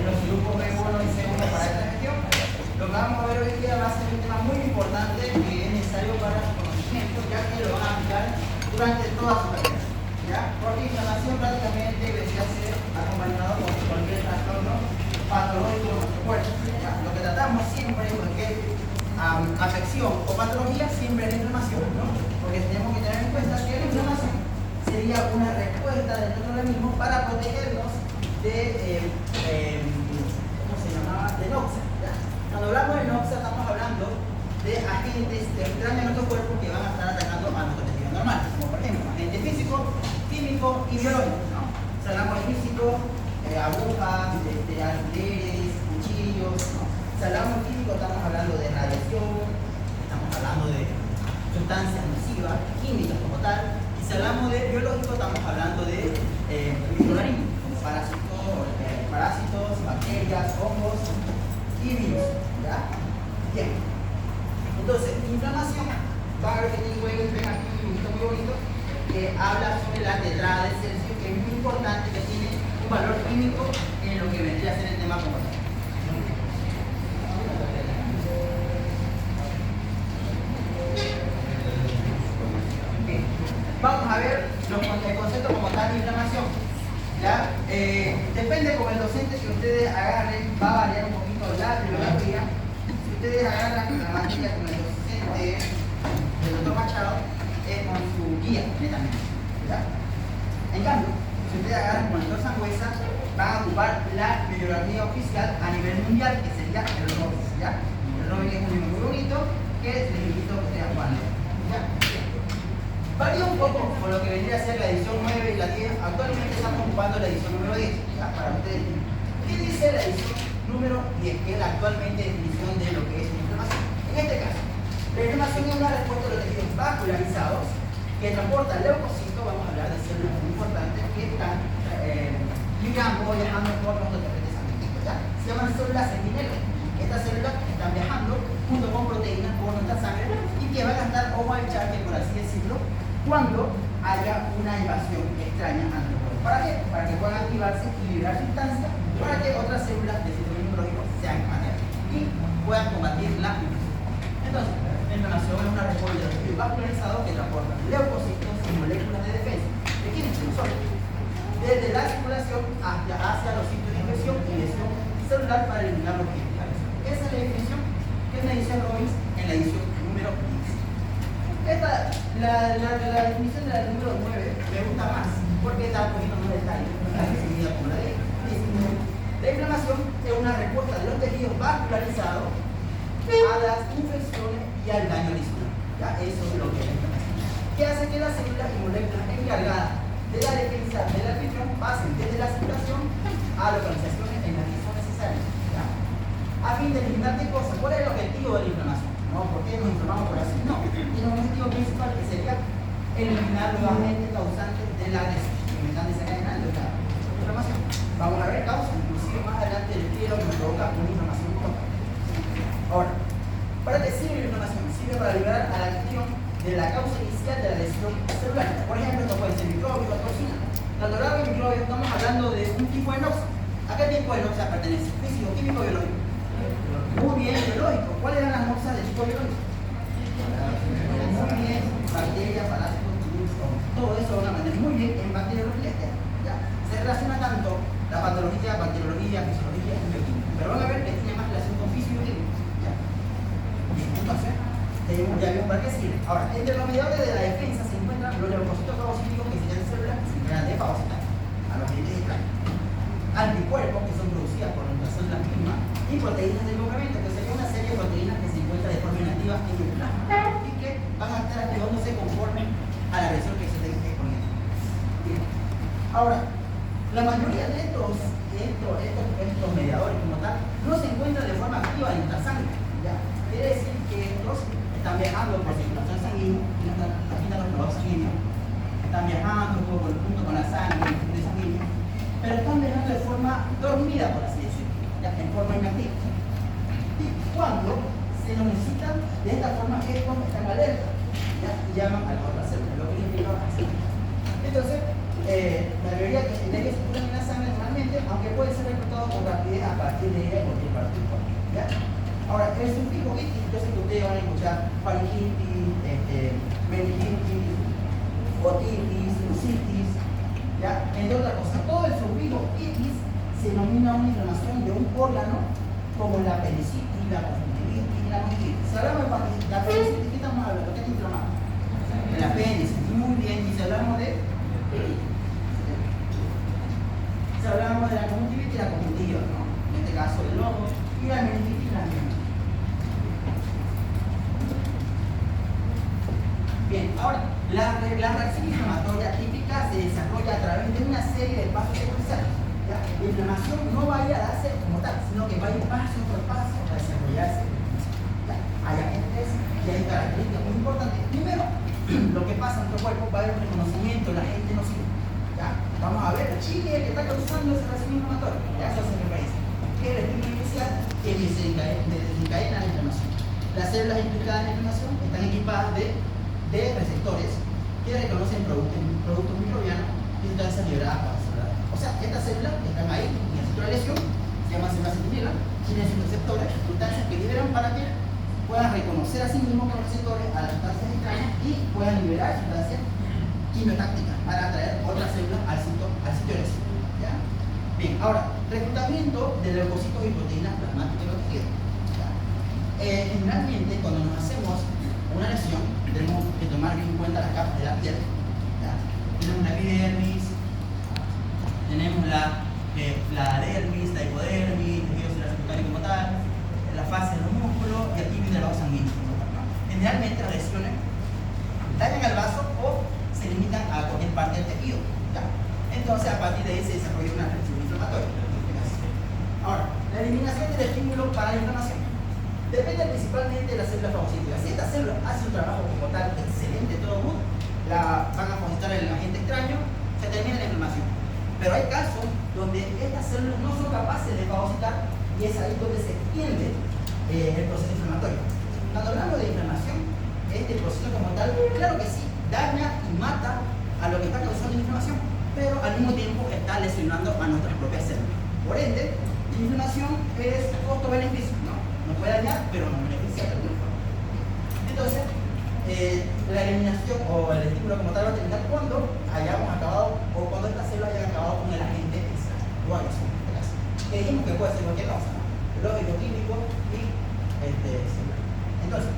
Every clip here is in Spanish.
los grupos B1 y C1 para esta gestión. Lo que vamos a ver hoy día va a ser un tema muy importante que es necesario para su conocimiento, ya que lo van a aplicar durante toda su carrera. ¿Ya? Porque inflamación prácticamente debería ser acompañado por cualquier trastorno patológico de nuestro cuerpo. ¿Ya? Lo que tratamos siempre es cualquier afección o patología siempre es la inflamación, ¿no? Porque tenemos que tener en cuenta que la inflamación sería una respuesta de nuestro organismo para protegernos de, ¿cómo se llamaba? De noxa. ¿Ya? Cuando hablamos de noxa estamos hablando de agentes extraños en nuestro cuerpo que van a estar atacando a nuestro tejido normal, como por ejemplo agentes físicos, químicos y biológicos, ¿no? Si hablamos de físico, agujas, alfileres, cuchillos, ¿no? Si hablamos de químico estamos hablando de radiación, estamos hablando de sustancias nocivas, químicas como tal, y si hablamos de biológico estamos hablando de microorganismos, como parásitos, bacterias, hongos y virus. ¿Ya? Bien. Entonces, inflamación, van a ver que tiene un ven aquí un dibujito muy bonito, que habla sobre la tetrada de Celsius, que es muy importante, que tiene un valor químico en lo que vendría a ser el tema como tal. Bien. Vamos a ver el concepto como tal de inflamación. ¿Ya? Depende con el docente que ustedes agarren, va a variar un poquito la bibliografía. Si ustedes agarran la materia con el docente del doctor Machado, es con su guía, netamente. ¿Ya? En cambio, si ustedes agarran con el doctor Sangüesa, van a ocupar la bibliografía oficial a nivel mundial, que sería el ROBIS. ¿Ya? El ROBIS es un libro muy bonito que les invito a ustedes a jugar. ¿Ya? Varía un poco con lo que vendría a ser la edición 9 y la 10. Actualmente estamos ocupando la edición número 10, ¿ya? Para ustedes. ¿Qué dice la edición número 10? Que es la actualmente definición de lo que es una inflamación. En este caso, la inflamación es una respuesta de los tejidos vascularizados que transportan leucocitos, vamos a hablar de células muy importantes, que están migrando o viajando por nuestro torrente sanguíneo. Se llaman células centinelas. Estas células están viajando junto con proteínas por nuestra sangre y que van a estar over charge, por así decirlo, cuando haya una invasión extraña a nuestro cuerpo. ¿Para qué? Para que puedan activarse y liberar sustancias para que otras células del sistema inmunológico sean materiales y puedan combatir la infección. Entonces, la inflamación es una respuesta de los tejidos vascularizados que transportan leucocitos y moléculas de defensa. ¿De quiénes son nosotros? Desde la circulación hacia los sitios de infección y lesión celular para eliminar los virus. Esa es la definición que me dice Robbins en la edición número 10. La definición de la número 9 me gusta más porque da un poquito más de detalle, no está definida como la de 10. La inflamación es una respuesta de los tejidos vascularizados a las infecciones y al daño adicional. ¿Ya? Eso es lo que es la inflamación. Que hace que las células y moléculas encargadas de la defensa del anfitrión pasen desde la circulación a localizaciones en las que son necesarias. ¿Ya? A fin de eliminar qué cosa. ¿Cuál es el objetivo de la inflamación? ¿No? ¿Por qué nos inflamamos por así? No. Tiene un objetivo principal que sería eliminar los agentes causantes de la agresión que me están desencadenando la inflamación. Vamos a ver causas, inclusive más adelante el quiero que me provoca una inflamación total. Ahora, ¿para qué sirve la inflamación? Sirve para liberar a la acción de la causa inicial de la lesión celular. Por ejemplo, esto puede ser microbio o toxina. Cuando hablamos de microbio estamos hablando de un tipo de noxa. ¿A qué tipo de noxa pertenece? Físico, químico, biológico. Muy bien, biológico. ¿Cuáles eran las noxas de tipo biológico? Muy bien, bacterias, parásitos, virus, todo eso van a aprender muy bien en bacteriología. ¿Ya? Se relaciona tanto la patología, bacteriología, fisiología y bioquímica. Pero van a ver que tiene más relación con físico y químico. ¿Ya? Bien, entonces, ya vimos para qué sirve. Ahora, entre los mediadores de la defensa se encuentran los leucocitos fagocíticos, que serían células que se encargan de fagocitar a los agentes extraños. Anticuerpos, que son producidas por nuestras células mismas, y proteínas del complemento, que sería una serie de proteínas que se encuentran de forma inactiva en el plasma y que van a estar activándose conforme a la agresión que se esté exponiendo. Bien. Ahora, la mayoría de estos mediadores como tal no se encuentran de forma activa en nuestra sangre. ¿Ya? Quiere decir que estos están viajando por circulación sanguínea, aquí están los globos sanguíneos, están viajando junto con la sangre, de sanguínea, pero están viajando de forma dormida, por así decirlo, ¿ya? En forma inactiva. Y cuando se lo necesitan de esta forma es cuando están alerta, ¿ya? Y llaman a la otra célula, lo que les indicaba. Entonces, la mayoría de que se circulan en la sangre normalmente rápidamente, aunque puede ser reclutado con rapidez a partir de ella en cualquier parte del cuerpo. ¿Ya? Ahora, el sufijo itis, yo sé que ustedes van a escuchar faringitis, meningitis, otitis, sinusitis, ¿ya? Entre otras cosas. Todo el sufijo itis se denomina una inflamación de un órgano como la apendicitis, la conjuntivitis y la meningitis. Si hablamos de la apendicitis, ¿qué estamos hablando? ¿Qué está inflamado? El apéndice. Muy bien. Y si hablamos de la conjuntivitis y la conjuntiva, ¿no? En este caso el lobo y la meningitis y la meningitis. Bien, ahora, la reacción inflamatoria típica se desarrolla a través de una serie de pasos secuenciales. La inflamación no va a ir a darse como tal, sino que va a ir paso por paso a desarrollarse. Hay agentes y hay características muy importantes. Primero, lo que pasa en nuestro cuerpo va a haber un reconocimiento, la gente no sigue. Vamos a ver, Chile es el que está causando esa reacción inflamatoria. Eso se referencia. Que es el estímulo inicial que desencadena la inflamación. Las células implicadas en la inflamación están equipadas de receptores que reconocen productos microbianos y sustancias liberadas para celular. O sea, estas células que están ahí en el centro de lesión se llaman células centinela, tienen sus receptores, sustancias que liberan para que puedan reconocer a sí mismos como receptores a las sustancias extrañas y puedan liberar sustancias quimiotácticas para atraer otras células al sitio de lesión. ¿Ya? Bien, ahora, reclutamiento de leucocitos y proteínas plasmáticas en los tejidos. Generalmente, cuando nos hacemos una lesión, tenemos que tomar bien en cuenta las capas de la piel. ¿Ya? Tenemos la epidermis, tenemos la dermis, la hipodermis, tejido celular secundario como tal, la fase de los músculos y aquí viene el vaso sanguíneo. Generalmente las lesiones dañan al vaso o se limitan a cualquier parte del tejido. ¿Ya? Entonces, a partir de ahí se desarrolla una reacción inflamatoria. Ahora, la eliminación del estímulo para la inflamación depende principalmente de las células fagocíticas. Si esta célula hace un trabajo como tal excelente, todo mundo, la van a fagocitar el agente extraño, se termina la inflamación. Pero hay casos donde estas células no son capaces de fagocitar y es ahí donde se extiende el proceso inflamatorio. Cuando hablamos de inflamación, este proceso como tal, claro que sí, daña y mata a lo que está causando la inflamación, pero al mismo tiempo está lesionando a nuestras propias células. Por ende, la inflamación es costo-beneficio, ¿no? Nos puede dañar, pero nos beneficia de alguna forma. Entonces, la eliminación o el estímulo como tal va a terminar cuando hayamos acabado o cuando esta célula haya acabado con el agente extraño o agresivo. Que dijimos que puede ser cualquier cosa, ¿no? Biológico, químico y celular. Entonces,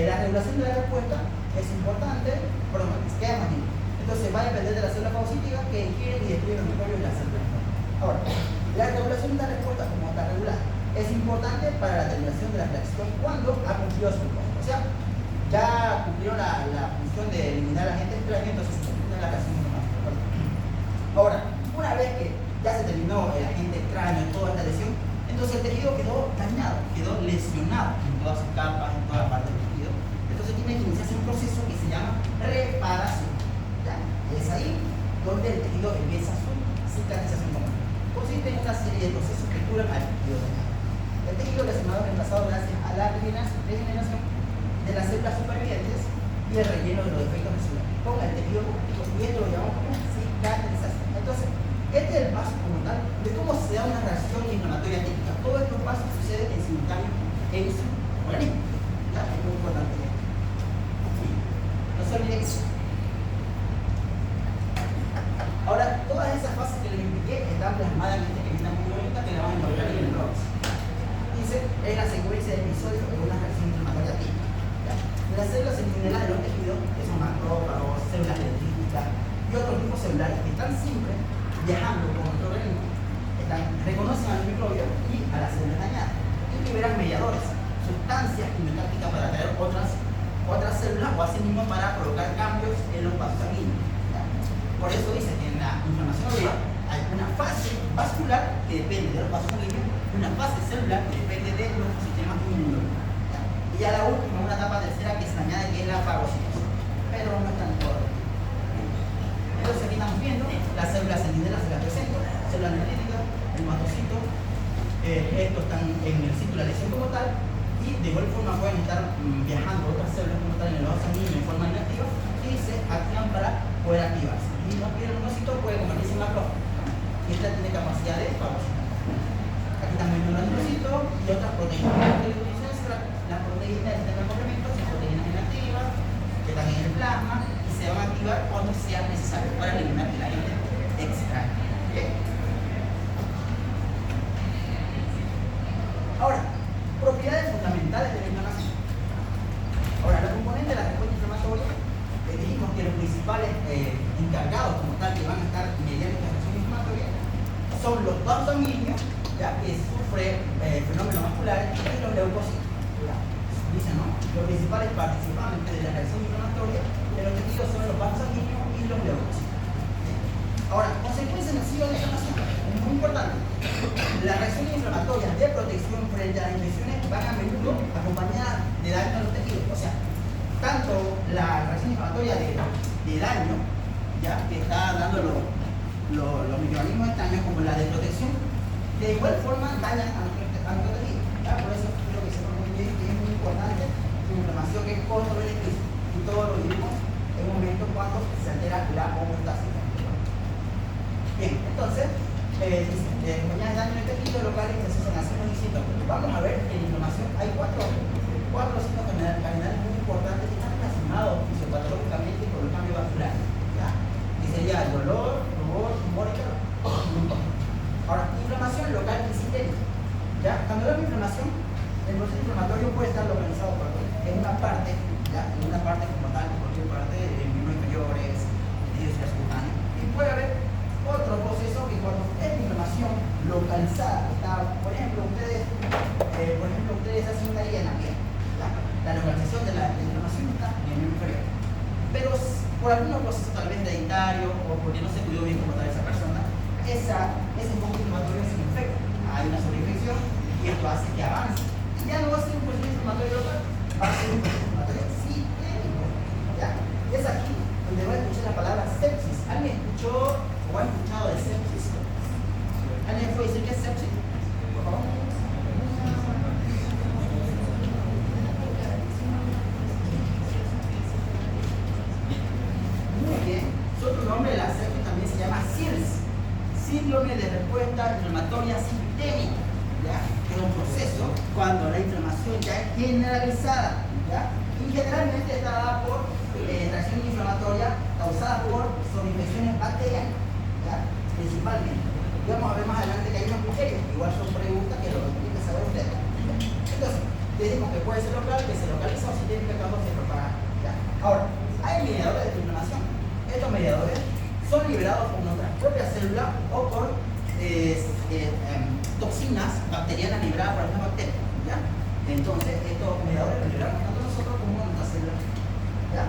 la regulación de la respuesta es importante, perdón, queda más bien. Entonces va a depender de la célula fagocítica que ingieren y destruyen los microbios de la célula. Ahora, la regulación de la respuesta como está regulada es importante para la terminación de la reacción cuando ha cumplido su propósito. O sea, ya cumplieron la función de eliminar el agente extraño, entonces se termina la reacción inflamatoria. Ahora, una vez que ya se terminó el agente extraño en toda esta lesión, entonces el tejido quedó dañado, quedó lesionado en todas sus capas, en toda parte del tejido. Entonces tiene que iniciarse un proceso que se llama reparación. ¿Ya? Es ahí donde el tejido empieza su cicatrización común. Consiste en una serie de procesos que curan al tejido dañado. El tejido lesionado es reemplazado gracias a la regeneración de las células supervivientes y el relleno de los defectos celulares con el tejido conjuntivo, y esto lo llamamos como cicatrización. Entonces, este es el paso como tal de cómo se da una reacción inflamatoria típica. Todos estos pasos suceden en simultáneo en su organismo. ¿Ya? Es muy importante. No se olviden eso. Ahora, todas esas fases que les indiqué están plasmadas en este esquema muy bonita que la van a encontrar en el Rox. Dice, es la secuencia de episodios de una reacción inflamatoria típica. ¿Ya? Las células centinela de los tejidos, que son macrófagos, células dendríticas y otros tipos celulares que están siempre viajando con nuestro organismo, reconocen al microbio y a las células dañadas y liberan mediadores, sustancias quimiotácticas para atraer otras células o así mismo para provocar cambios en los vasos sanguíneos. ¿Ya? Por eso dice que en la inflamación aguda hay una fase vascular que depende de los vasos sanguíneos, una fase celular que depende de nuestro sistema inmunológico. Y ya la última, una etapa tercera que se añade, que es la fagocitosis. Pero no están todos. Entonces aquí estamos viendo las células centinelas se las presento, células neutríticas, el mastocito, estos están en el sitio de la lesión como tal, y de igual forma pueden estar viajando otras células como tal en el vaso sanguíneo en forma inactiva y se activan para poder activarse. Y el monocito puede convertirse en macrófago. y esta tiene capacidad de fagocitar. Aquí también hay un granulocito y otras proteínas. Las proteínas del sistema de complemento son proteínas inactivas que están en el plasma y se van a activar cuando sea necesario para eliminar el agente extraño. ¿Okay? Ahora, propiedades fundamentales de la inflamación. Ahora, los componentes de la respuesta inflamatoria, dijimos que los principales encargados como tal que van a estar mediante la reacción inflamatoria son los vasos sanguíneos, ya que sufre fenómenos vasculares, y los leucocitos. Dicen, ¿no? Los principales participantes de la reacción inflamatoria de los tejidos son los vasos sanguíneos y los leucocitos. Ahora, consecuencias nocivas de la inflamación. Es muy importante. Las reacciones inflamatorias de protección frente a las infecciones van a menudo acompañadas de daño a los tejidos. O sea, tanto la reacción inflamatoria de daño, ya, que está dando los microorganismos extraños, como la de protección, de igual forma dañan a nuestro tejido. ¿Ya? Por eso creo que sepan muy bien que es muy importante la inflamación, que es costo-beneficio. Y todo lo vivimos en un momento cuando se altera la homeostasis. Bien, entonces, acompañadas de daño en el tejido locales que se asocian a signos y síntomas. Vamos a ver que en la inflamación hay cuatro signos cardinales muy importantes que están relacionados fisiopatológicamente con el cambio vascular, ¿ya? Que sería el dolor, rubor, tumor y calor. Ahora, inflamación local y sistémica, ¿ya? Cuando hablamos de inflamación, el proceso inflamatorio puede estar localizado en una parte, ¿ya? En una parte como tal, en cualquier parte de miembros inferiores, tejidos subcutáneos, y puede haber otro proceso que cuando es inflamación localizada, está, por ejemplo, ustedes hacen una herida en la piel. La localización de la inflamación está en el miembro inferior. Pero por algunos procesos tal vez hereditarios o porque no se cuidó bien como tal esa persona, ese foco inflamatorio se infecta. Hay una sobreinfección y esto hace que avance. Y ya no va a ser un proceso inflamatorio local, va a ser un proceso inflamatorio sistémico. ¿Ya? Es aquí donde voy a escuchar la palabra sepsis. ¿Alguien escuchó o ha escuchado de sepsis? ¿Alguien puede decir qué es sepsis? Por favor. Muy bien. Otro nombre de la sepsis también se llama SIRS, síndrome de respuesta inflamatoria sistémica, ¿ya? Que es un proceso cuando la inflamación ya es generalizada, ¿ya? Y generalmente está dada por reacción inflamatoria causada por sobreinfecciones bacterianas, ¿ya? Principalmente. Y vamos a ver más adelante que hay unos criterios, igual son preguntas que lo tienen que saber ustedes. Entonces, decimos que puede ser local, que se localiza o sistémica cuando se propaga, ¿ya? Ahora, hay mediadores de inflamación. Estos mediadores son liberados por nuestra propia célula o por toxinas bacterianas liberadas por algunas bacterias, ¿ya? Entonces, estos mediadores los liberamos tanto nosotros como nuestra célula, ¿ya?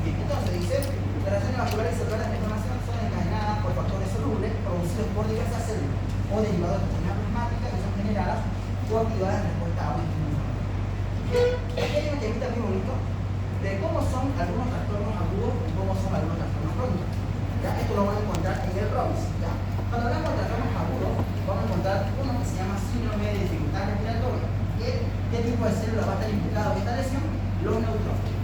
Bien, entonces dice, las reacciones vasculares y celulares de inflamación son encadenadas por factores solubles producidos por diversas células o derivados de toxinas plasmáticas que son generadas o activadas en respuesta a un estímulo. Aquí hay una temita muy bonito de cómo son algunos trastornos agudos y cómo son algunos trastornos crónicos. ¿Ya? Esto lo van a encontrar en el ROMS. ¿Ya? Cuando hablamos de trastornos agudos, vamos a encontrar uno que se llama síndrome de dificultad respiratoria. ¿Qué tipo de células va a estar implicado en esta lesión? Los neutrófilos.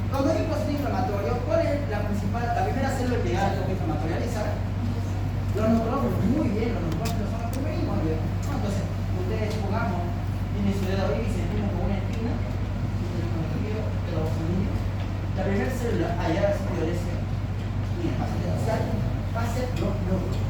Cuando hay un proceso inflamatorio, ¿cuál es la primera célula implicada del proceso inflamatorio? Los neutrófilos. Muy bien, los neutrófilos son los primeros. Entonces, ustedes supongamos, tienen su dedo ahí y se tienen como una espina. La primera célula allá de la lesión y el paciente social va a ser los neutrófilos.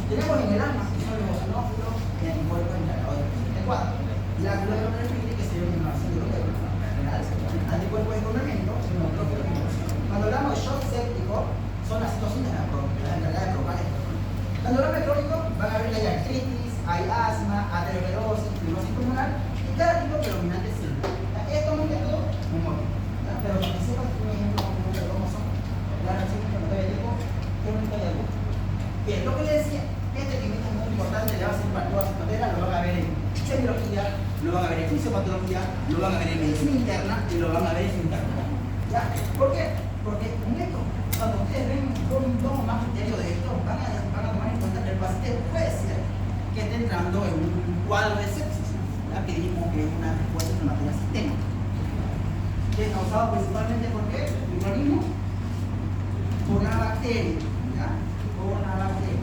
Tenemos en el alma, que son los eosinófilos, y en el cuerpo encargado del paciente 4. La glóbulos neutrófilos, que sería una inflamación de los neurons, anticuerpos de complemento, neutrófilos y neutrófilos. Cuando hablamos de shock séptico, son las citocinas encargadas de provocar esto. Cuando hablamos de crónico, van a ver que hay artritis, hay asma, aterosclerosis, fibrosis pulmonar y cada tipo de predominante celular. Esto no es todo memoria, pero para que sepan un ejemplo de cómo son las reacciones inflamatorias de tipo crónica y aguda. Bien, lo que les decía, este químico es muy importante, le va a servir para todas sus materias, lo van a ver en semiología, lo van a ver en fisiopatología, lo van a ver en medicina interna y lo van a ver en interna. ¿Ya? ¿Por qué? Porque con esto, cuando ustedes ven un tono más criterio de esto, van a tomar en cuenta que el paciente puede ser que esté entrando en un cuadro de sepsis, ¿ya? Que dijimos que es una respuesta inflamatoria sistémica. Que es causado principalmente por qué? Microorganismo, por una bacteria, ¿ya? Por con avance.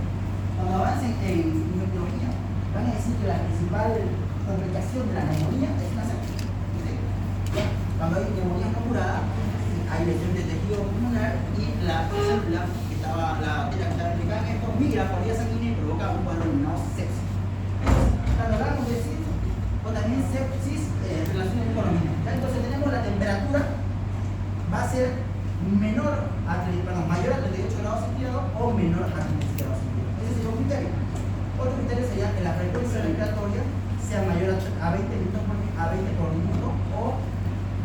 Cuando avancen en inmunología, van a decir que la principal complicación de la neumonía es una sepsis. Cuando hay neumonía no curada, hay lesión de tejido pulmonar y la célula que estaba, la tela que estaba implicada en esto, migra por vía sanguínea y provoca un cuadro denominado sepsis. Cuando hablamos de sepsis, o también sepsis relacionada con la mina. Entonces tenemos la temperatura, va a ser mayor a 38 grados centígrados o menor a 36 grados centígrados. Ese sería un criterio. Otro criterio sería que la frecuencia respiratoria sea mayor a 20 minutos por minuto o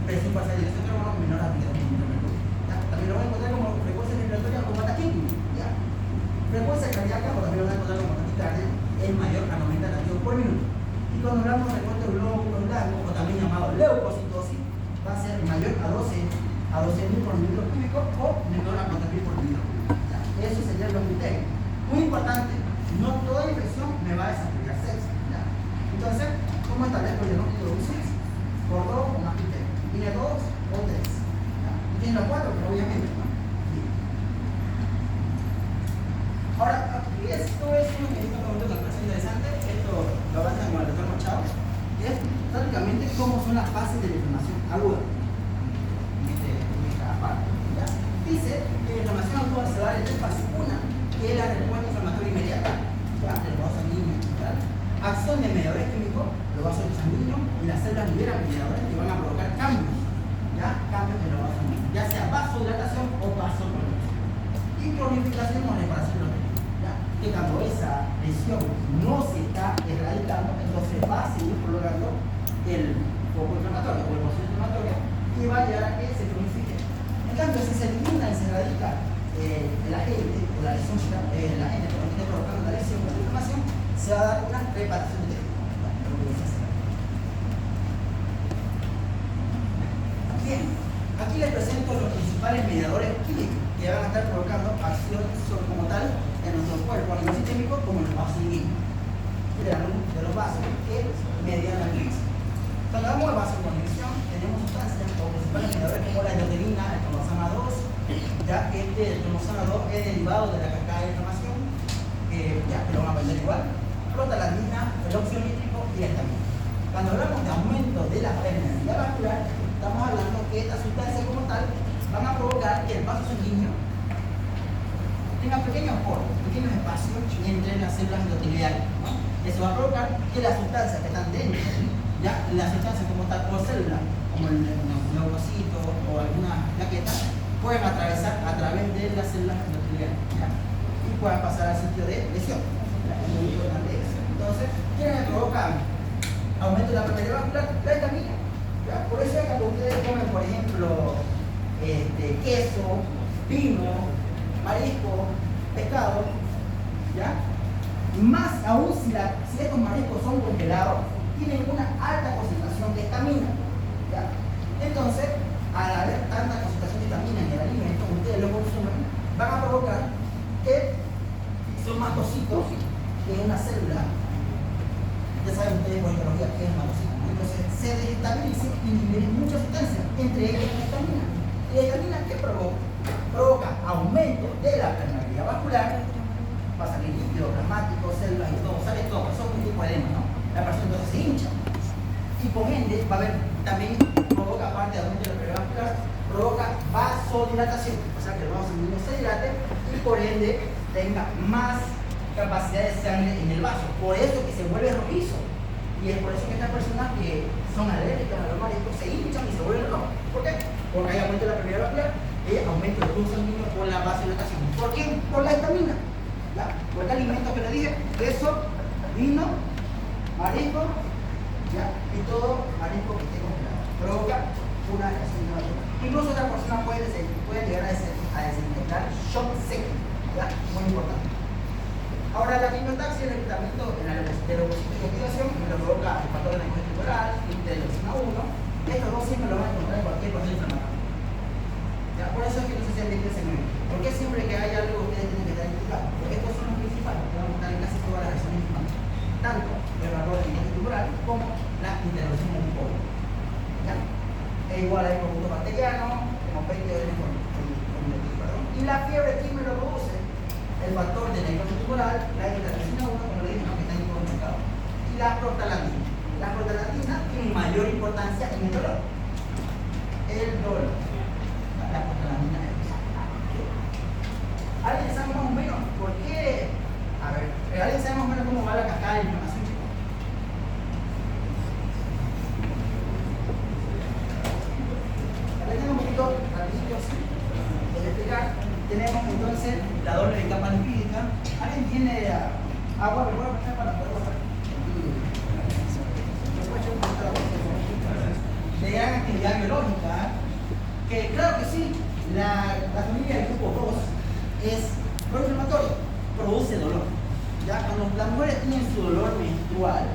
presión parcial de dióxido de carbono menor a 22 minutos. También lo voy a encontrar como frecuencia respiratoria como taquígrafo. Frecuencia cardíaca, o también lo voy a encontrar como taquicardia, es mayor a 90 latidos por minuto. Y cuando hablamos de recuento glóbulo blanco, o también llamado leucocitosis, va a ser mayor a 12.000 por minuto cúbico o menor a 4.000 por minuto. Eso sería los criterios. Muy importante, no toda infección me va a desarrollar sepsis. Entonces, ¿cómo establezco el diagnóstico de un sepsis? Por 2 o más criterios. Tiene 2 o 3. Y tiene los 4, pero obviamente no. Ahora, aquí esto es un momento que me parece interesante. Esto lo avanza con el doctor Machado. Que es prácticamente cómo son las fases de la inflamación aguda. Dice que la inflamación aguda se va a dar en 3 fases. Una, que es la respuesta inflamatoria inmediata, del vaso sanguíneo. Acción de mediadores químicos, los vasos sanguíneos y las células liberan mediadores que van a provocar cambios, cambios en los vasos sanguíneos, ya sea vasodilatación o vasoconstricción. Y cronificación o reparación de los tejidos, que cuando esa lesión no se está erradicando, entonces va a seguir prolongando el foco inflamatorio o el proceso inflamatorio y va a llegar a que se cronifique. En cambio, si se elimina y se erradica el agente o la lesión, el agente que esté provocando la lesión o la inflamación, se va a dar una reparación de tejido. Bien, aquí les presento los principales mediadores químicos que van a estar provocando acción como tal en nuestro cuerpo a nivel sistémico como en los vasos sanguíneos. De los vasos que median la inflamación. Cuando hablamos de vasoconstricción, tenemos sustancias o principales mediadores como la endotelina, el cromosoma 2, ya que el cromosoma 2 es derivado de la cascada de inflamación, ya que lo van a aprender igual, protalandina, el óxido nítrico y la histamina. Cuando hablamos de aumento de la permeabilidad vascular, estamos hablando que estas sustancias como tal van a provocar que el vaso sanguíneo tenga pequeños poros, pequeños espacios entre las células endoteliales. Eso va a provocar que las sustancias que están dentro, las sustancias como tal, o células, como el leucocito o algunas plaquetas, pueden atravesar a través de las células endoteliales y puedan pasar al sitio de lesión. Entonces, ¿quiénes provocan aumento de la permeabilidad vascular? La histamina. Por eso es que cuando ustedes comen, por ejemplo, queso, vino, marisco, pescado, más aún si estos mariscos son congelados, tienen una alta concentración de histamina. Entonces, al haber tanta concentración de histamina en el alimento, ustedes lo consumen, van a provocar que son mastocitos en una célula. Ya saben ustedes por biología que es mastocito. Entonces, se desestabiliza y libera muchas sustancias, entre ellas la histamina. ¿Y la histamina qué provoca? Provoca aumento de la permeabilidad vascular, pasa que líquido, plasmático, células y todo, sale todo, son un tipo de edema, ¿no? La persona entonces se hincha. Y por ende, va a haber también, provoca aparte de aumento de la permeabilidad vascular, provoca vasodilatación, o sea que el vaso sanguíneo se dilate y por ende tenga más capacidad de sangre en el vaso. Por eso que se vuelve rojizo. Y es por eso que estas personas que son alérgicas a los mariscos se hinchan y se vuelven rojos. ¿Por qué? Porque hay aumento de la permeabilidad vascular y aumento del flujo sanguíneo por la vasodilatación. ¿Por qué? Por la histamina. Por el alimento que les dije, queso, vino, marisco, y todo marisco que esté congelado. Provoca una reacción inflamatoria. Incluso otras personas pueden llegar a desencadenar shock seco. Muy importante. Ahora, la quimiotaxia, el tratamiento de la leucocitosis me lo provoca el factor de la inflamación tumoral, interleucina 1. Estos dos siempre lo van a encontrar en cualquier proceso inflamatorio. Por eso es que no se siente que se mueve. Porque siempre que hay algo ustedes tienen que estar identificados. Porque estos son los principales que van a estar en casi todas las reacciones inflamatorias. Tanto el factor de la inflamación tumoral como la interleucina antipobre. Es igual a producto bacteriano, como 20 de y la fiebre, ¿quién me lo produce? El factor y la prostaglandina. La prostaglandina tiene mayor importancia en el dolor. El dolor. La prostaglandina es. ¿Alguien sabe más o menos por qué? A ver, ¿alguien sabe más o menos cómo va la cascada de inflamación? Tenemos un poquito rapidito, voy a explicar. Tenemos entonces la doble capa lipídica. ¿Alguien tiene agua? ¿Me puede pasar para poder pasar? De gran actividad biológica, que claro que sí, la familia del grupo 2 es proinflamatoria, produce dolor. Ya cuando las mujeres tienen su dolor menstrual,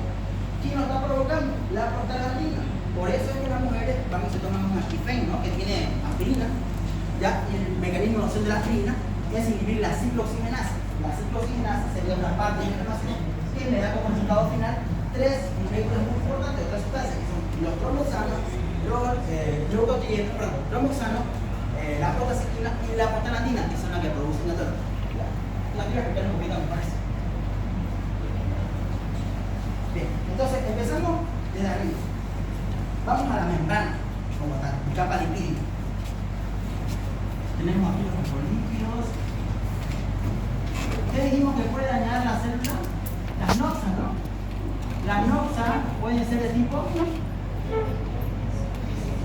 ¿quién lo está provocando? La prostaglandina. Por eso es que las mujeres van y se toman un aspifen, ¿no? Que tiene aspirina. Ya el mecanismo de acción de la aspirina es inhibir la ciclooxigenasa. La ciclooxigenasa sería una parte de la inflamación que le da como resultado final tres moléculas muy importantes, otras sustancias que son los tromboxanos, tromboxanos, la prostaciclina y la prostaglandina, que son las que producen el dolor. La quiero explicar un poquito, me parece. Bien, entonces empezamos desde arriba. Vamos a la membrana, como tal, capa lipídica. Tenemos aquí los fosfolípidos. ¿Qué dijimos que puede dañar la célula? Las noxas, ¿no? Las noxas pueden ser de tipo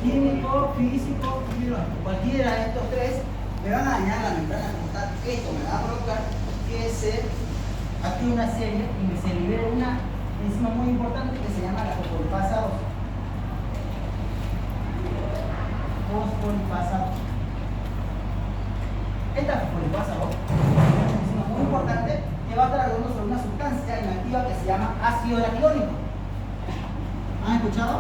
químico, físico, biológico. Cualquiera de estos tres me van a dañar la membrana como tal. Esto me va a provocar que se active una serie y me se libere una enzima muy importante que se llama la fosfolipasa 2. Fosfolipasa 2. Esta fosfolipasa 2 es una enzima muy importante que va a estar actuando sobre una sustancia inactiva que se llama ácido araquidónico. ¿Han escuchado?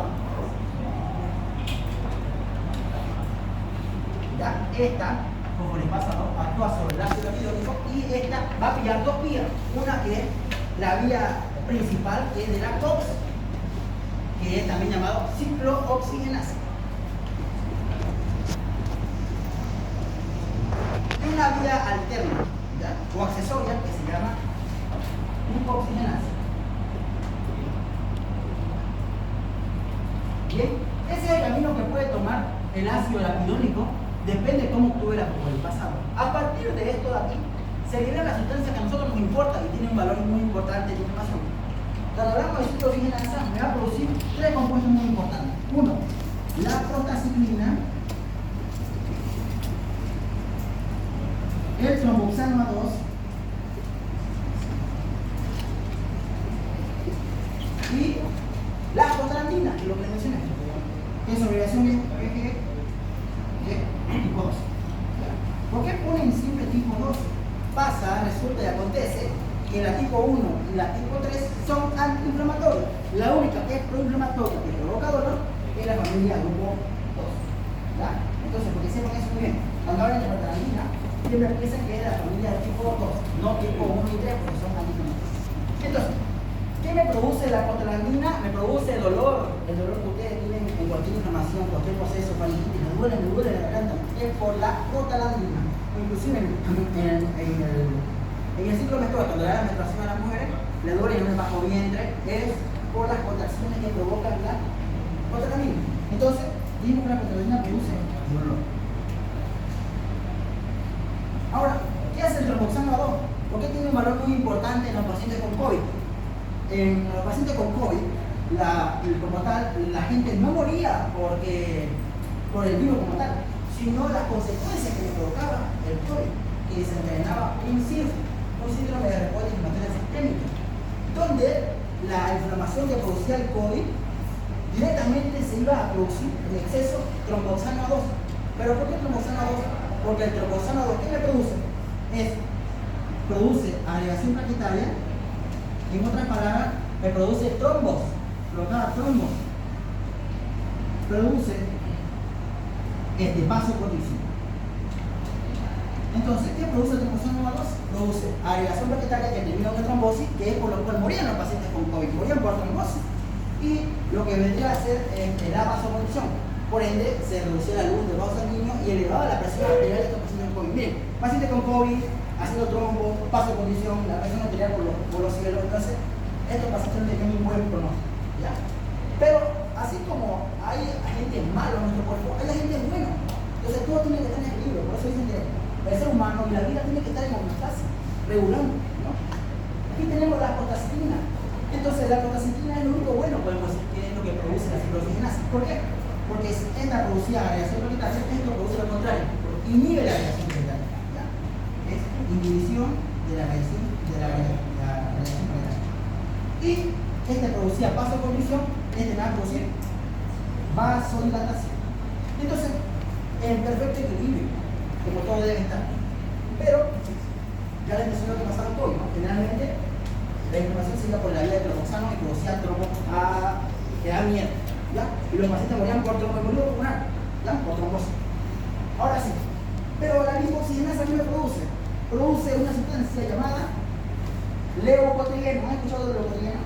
Ya, esta fosfolipasa 2 actúa sobre el ácido araquidónico y esta va a pillar dos vías. Una que es la vía principal, que es de la COX, que es también llamado ciclooxigenasa. Una vía alterna, ¿ya? O accesoria, que se llama mucoxigenasa. Bien, ese es el camino que puede tomar el ácido araquidónico, depende de cómo actúe la fosfolipasa 2. A partir de esto de aquí, se libera la sustancia que a nosotros nos importa y tiene un valor muy importante de inflamación. Cuando hablamos de ciclooxigenasa, me va a producir tres compuestos muy importantes. Uno, la prostaciclina, el tromboxano A2 y la prostaglandina, que lo que mencioné, que es obligación de tipo 2. ¿Por qué ponen siempre tipo 2? Pasa, resulta y acontece que la tipo 1 y la tipo 3 son antiinflamatorias. La única que es proinflamatoria, que provoca dolor, es la familia grupo 2. ¿Ya? Entonces, porque sepan eso muy bien, cuando hablan de prostaglandina, siempre piensan que es la familia de tipo 2, no tipo 1 y 3, porque son antiinflamatorios. Entonces, ¿qué me produce la prostaglandina? Me produce dolor, el dolor que ustedes tienen en cualquier inflamación, cualquier proceso, faringitis, me duele la garganta, es por la prostaglandina. Inclusive en el ciclo menstrual, cuando le da la menstruación a las mujeres, le duele en el bajo vientre, es por las contracciones que provocan la prostaglandina. Entonces, dijimos que la prostaglandina produce dolor. Ahora, ¿qué hace el tromboxano A2? ¿Por qué tiene un valor muy importante en los pacientes con COVID? En los pacientes con COVID, como tal, la gente no moría por el virus como tal, sino las consecuencias que le provocaba el COVID, que desencadenaba un síndrome de respuesta inflamatoria sistémica, donde la inflamación que producía el COVID directamente se iba a producir en exceso tromboxano A2. ¿Pero por qué tromboxano A2? Porque el tromboxano A2, ¿qué le produce? Produce agregación plaquetaria, y en otras palabras, me produce trombos, trombos. Produce vasoconstricción. Entonces, ¿qué produce el tromboxano A2? Produce agregación plaquetaria que termina en una trombosis, que es por lo cual morían los pacientes con COVID, morían por trombosis. Y lo que vendría a ser la vasoconstricción. Por ende, se reducía la luz del vaso sanguíneo y elevaba la presión arterial de estos pacientes con COVID. Bien, paciente con COVID, haciendo trombo, vasoconstricción, la presión arterial por los cielos. Entonces, estos pacientes tenían un buen regulando, ¿no? Aquí tenemos la prostacyclina. Entonces la prostacyclina es lo único bueno, podemos decir, que es lo que produce la ciclooxigenasa. ¿Por qué? Porque si esta producía agregación planetaria, esto produce lo contrario, inhibe la agregación planetaria. Es inhibición de la agregación planetaria. Y este producía vasoconstricción, este me va a producir vasodilatación. Entonces, en perfecto equilibrio, como todo debe estar. Pero, ya les mencioné lo que pasaba hoy, ¿no? Generalmente, la inflamación se iba por la vía de cloroxano y producía trombo que da miedo, ¿ya? Y los pacientes morían por tromboembolismo pulmonar, ¿ya? Por trombosis. Ahora sí, pero la lipoxigenasa ¿qué me produce? Produce una sustancia llamada leucotrieno. ¿Han escuchado de leucotrieno?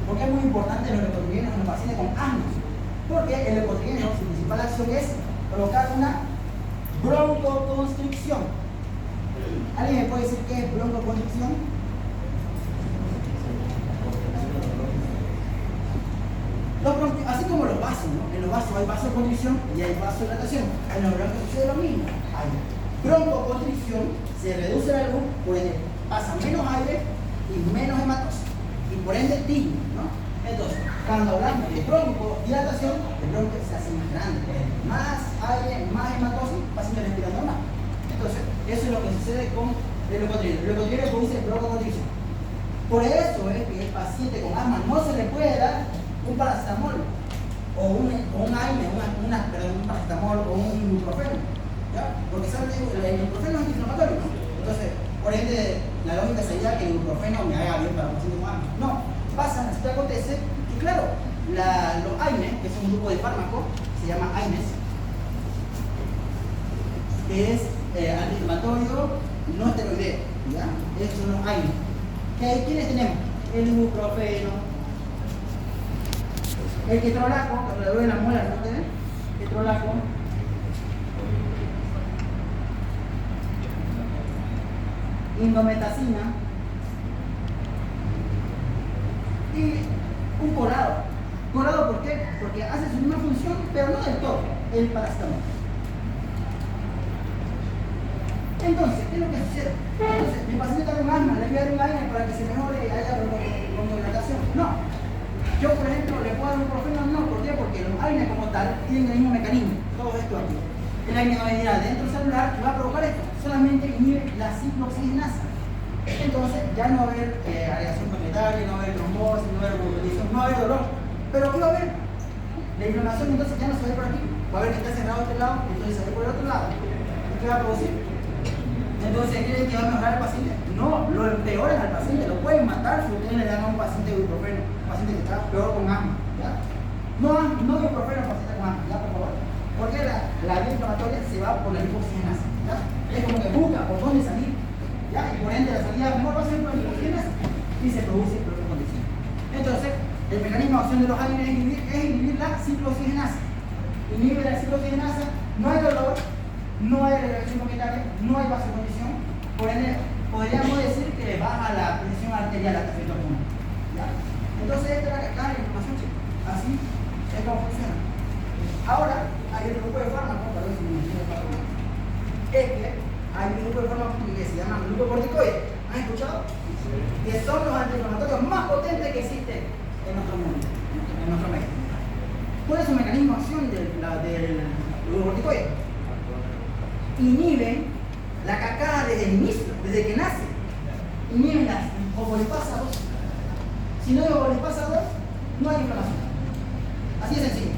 Porque es muy importante los leucotrienos en los pacientes con asma. Porque el leucotrieno, su principal acción es provocar una broncoconstricción. ¿Alguien me puede decir qué es broncoconstricción? Así como los vasos, ¿no? En los vasos hay vasoconstricción y hay vasodilatación. En los bronquios sucede lo mismo. Hay broncoconstricción, se reduce la luz, por ende pasa menos aire y menos hematosis. Y por ende disminuye, ¿no? Entonces, cuando hablamos de broncodilatación, el bronquio se hace más grande. Más aire, más hematosis, paciente respirando más. Entonces, eso es lo que sucede con el leucotrieno. El leucotrieno produce broncoconstricción. Por eso es que el paciente con asma no se le puede dar un paracetamol o un AINE, un paracetamol o un ibuprofeno, ¿ya? Porque saben que el ibuprofeno es antiinflamatorio, ¿no? Entonces, por ende, la lógica sería que el ibuprofeno me haga bien para un paciente con asma. No, pasa, esto acontece que claro, los AINE, que es un grupo de fármacos, se llama AINES, que es antiinflamatorio no esteroideo, ¿ya? Esos son los AINES. ¿Quiénes tenemos? El ibuprofeno, el ketorolaco, que le duele la muela, ¿no tienen? Ketorolaco. Indometacina. Y un corado. ¿Corado por qué? Porque hace su misma función, pero no del todo, el paracetamol. Entonces, ¿qué es lo que sucede? Entonces, mi paciente está con asma, le voy a dar un AINE para que se mejore y haya broncohidratación. No. Yo, por ejemplo, le puedo dar un ibuprofeno, no. ¿Por qué? Porque los AINE como tal tienen el mismo mecanismo. Todo esto aquí. El AINE no va a ir adentro celular y va a provocar esto. Solamente inhibe la ciclooxigenasa. Entonces, ya no va a haber agregación planetaria, no va a haber trombosis, no va a haber broncoconstricción, no va a haber dolor. ¿Pero qué va a haber? La inflamación entonces ya no se va a ir por aquí. Va a ver que está cerrado este lado, entonces se va a ir por el otro lado. ¿Qué va a producir? Entonces, ¿creen que va a mejorar al paciente? No, lo empeoran al paciente, lo pueden matar si ustedes le dan a un paciente ibuprofeno, un paciente que está peor con asma, ¿ya? No ibuprofeno al paciente con asma, ¿ya? Por favor. Porque la vía inflamatoria se va por la lipoxigenasa, ¿ya? Es como que busca por dónde salir, ¿ya? Y por ende la salida mejor va a ser por la lipoxigenasa y se produce broncoconstricción. Entonces, el mecanismo de acción de los AINE es inhibir la ciclooxigenasa. Inhibe la ciclooxigenasa, no hay dolor, no hay regulación planetaria, no hay vasoconstricción, por ende podríamos decir que baja la presión arterial hasta cierto punto, ¿ya? Entonces esta es la cascada de información, chicos. Así es como funciona. Ahora hay otro grupo de fármacos, perdón si me entiendo el patrón, es que hay un grupo de fármacos que se llaman glucocorticoides. ¿Han escuchado? Sí. Que son los antiinflamatorios más potentes que existen en nuestro mundo, en nuestro medio. ¿Cuál es su mecanismo de acción del glucocorticoide? Inhiben la cascada desde el inicio, desde que nace. Inhiben las ovolipasa 2. Si no hay ovolipasa 2, no hay inflamación. Así de sencillo,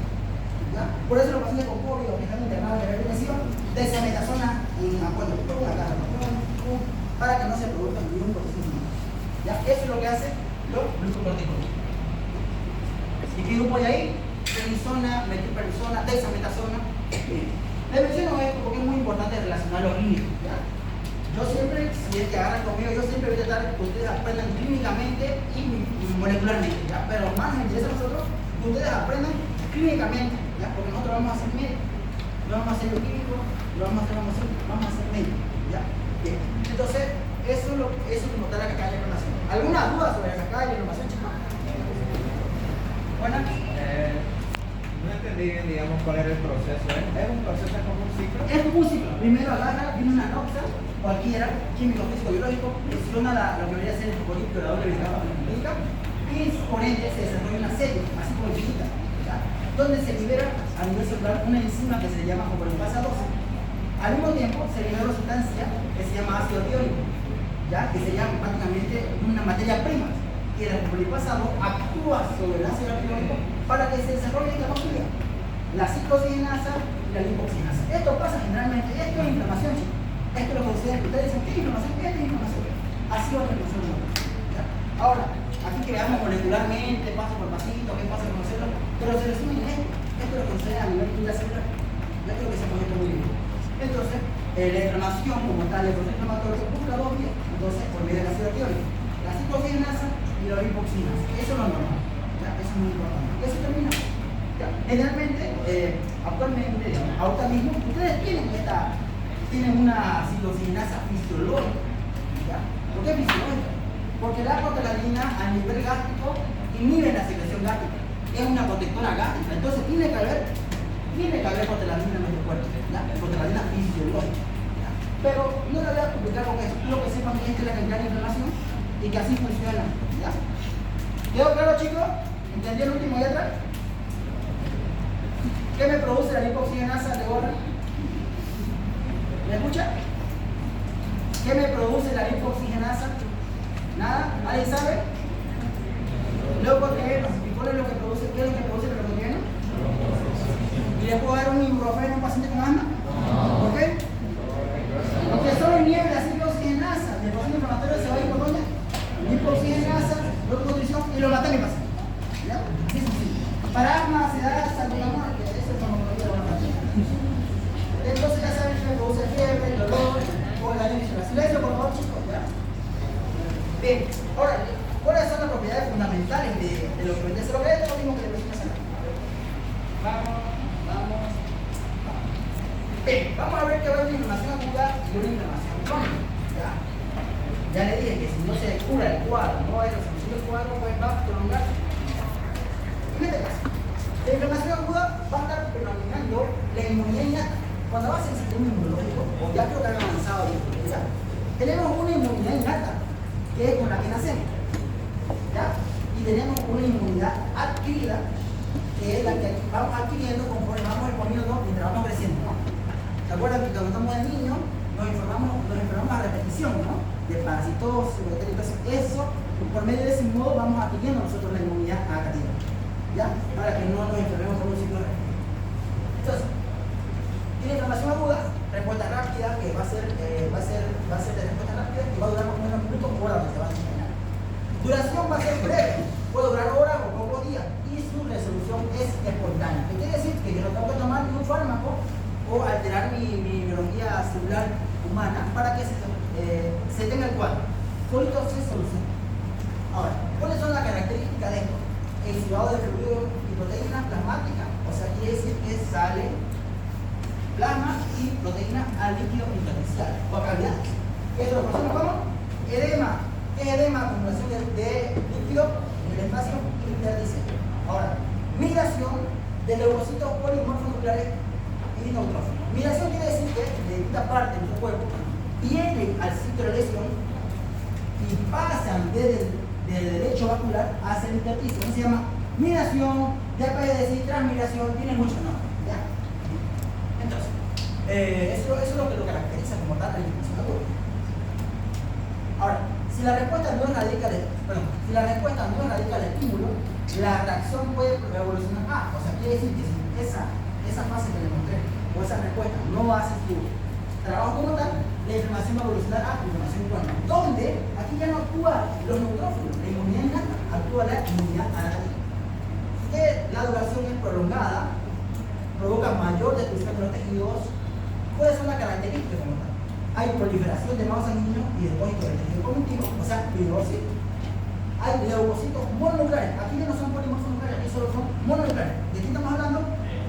¿ya? Por eso los pacientes con polio que están internados en terapia intensiva, dexametasona en apoyo, para que no se produzca ningún proceso inflamatorio. ¿Ya? Eso es lo que hace los glucocorticoides. ¿Y qué grupo hay ahí? Prednisona, metilprednisona, dexametasona. Les menciono esto porque es muy importante relacionar los clínicos, ¿ya? Yo siempre, si es que agarran conmigo, yo siempre voy a tratar que ustedes aprendan clínicamente y molecularmente, ¿ya? Pero más nos interesa a nosotros que ustedes aprendan clínicamente, ¿ya? Porque nosotros vamos a ser médicos, no vamos a ser químicos, no vamos a ser médicos, ¿ya? Bien. Entonces, eso es como tal la cascada de información. ¿Alguna duda sobre la cascada de información, chicos? Buenas. No entendí bien, digamos, cuál era el proceso. ¿Es un proceso como un ciclo? Es como un ciclo. Primero agarra, viene una noxa, cualquiera, químico, físico, biológico, presiona lo que debería ser el políptico, la doble biológica, y por ende se desarrolla una serie, así como chiquita, donde se libera a nivel celular una enzima que se llama coprolipasa 2. Al mismo tiempo se libera una sustancia que se llama ácido tiónico, ¿ya? Que sería prácticamente una materia prima, que el coprolipasa 2 actúa sobre el ácido tiónico para que se desarrolle la hemofilia, la ciclooxigenasa y la lipoxigenasa. Esto pasa generalmente, esto es inflamación, chicos. Esto es lo que ustedes dicen, ¿qué es inflamación? ¿Qué es inflamación? Así va la inflamación. Ahora, aquí que veamos molecularmente, paso por pasito, qué pasa con las células, pero se resume en esto. Esto es lo que sucede a nivel intracelular. Ya creo que se pone muy bien. Entonces, la inflamación como tal, el proceso inflamatorio busca dos vías. Entonces, por medio de la ácido tiónico, la ciclooxigenasa y la lipoxigenasa. Eso es lo normal. ¿Ya? Eso es muy importante. Y eso termina. ¿Ya? Generalmente, actualmente, ahorita mismo, ustedes tienen una ciclooxigenasa fisiológica. ¿Ya? ¿Por qué fisiológica? Porque la proteína a nivel gástrico inhibe la secreción gástrica. Es una protectora gástrica. Entonces tiene que haber proteína en nuestro cuerpo. ¿Ya? Proteína fisiológica. ¿Ya? Pero no la voy a complicar con eso. Lo que sepan es que la cantidad de inflamación y que así funciona. ¿Ya? ¿Quedó claro, chicos? ¿Entendió el último de atrás? ¿Qué me produce la lipoxigenasa de ahora? ¿Me escucha? ¿Qué me produce la lipoxigenasa? ¿Nada? ¿Alguien sabe? Leucotrieno. ¿Y cuál es lo que produce? ¿Qué es lo que produce el leucotrieno? ¿Y le puedo dar un ibuprofeno a un paciente con asma? ¿Por qué? Porque solo inhibe la ciclooxigenasa. El proceso inflamatorio se va a ir por dónde? Lipoxigenasa, leucotrición y lo mata a mi paciente. ¿Ya? Así es sencillo. Para asma se da salbutamol, que eso es como lo que entonces ya saben que me produce fiebre, dolor o la división. Silencio, por favor, chicos. ¿Ya? Bien, ahora, ¿cuáles son las propiedades fundamentales de lo que vende? Se lo que es lo mismo que le voy a hacer. Vamos. Bien, vamos a ver que va a haber una inflamación aguda y una inflamación crónica. Ya le dije que si no se cura el cuadro, no hay resolución del cuadro, pues va a prolongar. En este caso, la inflamación aguda va a estar predominando la inmunidad innata. Cuando vas en el sistema inmunológico, o ya creo que han avanzado ya, tenemos una inmunidad innata, que es con la que nacemos, ¿ya? Y tenemos una inmunidad adquirida, que es la que vamos adquiriendo conforme vamos exponiendo mientras vamos creciendo, ¿no? ¿Se acuerdan que cuando estamos de niños nos enfermamos a repetición, ¿no? De parasitosis, entonces eso, por medio de ese modo vamos adquiriendo nosotros la inmunidad adquirida, ¿ya? Para que no nos enfermemos por un ciclo de repetición. Entonces, tiene inflamación aguda, respuesta rápida, que va a ser de respuesta rápida, que va a durar más o menos minutos o horas, se va a terminar. Duración va a ser breve, puede durar horas o pocos días, y su resolución es espontánea. ¿Qué quiere decir? Que yo no tengo que tomar ningún fármaco o alterar mi biología celular humana para que se tenga el cuadro. Solito se soluciona. Ahora, ¿cuáles son las características de esto? Exudado de fluido y proteína plasmática, o sea, quiere decir que sale plasma y proteína al líquido intersticial o a cavidades. Eso lo conocemos como edema. ¿Qué es edema? Acumulación de líquido en el espacio intersticial. Ahora, migración de leucocitos polimorfonucleares y neutrófilos. Migración quiere decir que de esta parte de nuestro cuerpo vienen al sitio de lesión y pasan desde el derecho vascular hacia el intersticio. Eso se llama migración, después de decir transmigración, tiene muchos nombres. ¿Ya? Entonces, eso es lo que lo caracteriza como tal la inflamación aguda. Ahora, si la respuesta no es radical al estímulo, la reacción puede evolucionar. O sea, quiere decir que si esa fase que le mostré o esa respuesta no hace su trabajo como tal, la inflamación va a evolucionar a inflamación crónica, donde aquí ya no actúa los neutrófilos, la inmunidad innata, actúa la inmunidad adaptativa. Que la duración es prolongada, provoca mayor destrucción de los tejidos. ¿Cuáles son las características como tal? Hay proliferación de vasos sanguíneos y depósitos del tejido conjuntivo, o sea, fibrosis. Hay leucocitos mononucleares. Aquí ya no son polimorfonucleares, aquí solo son mononucleares. ¿De qué estamos hablando?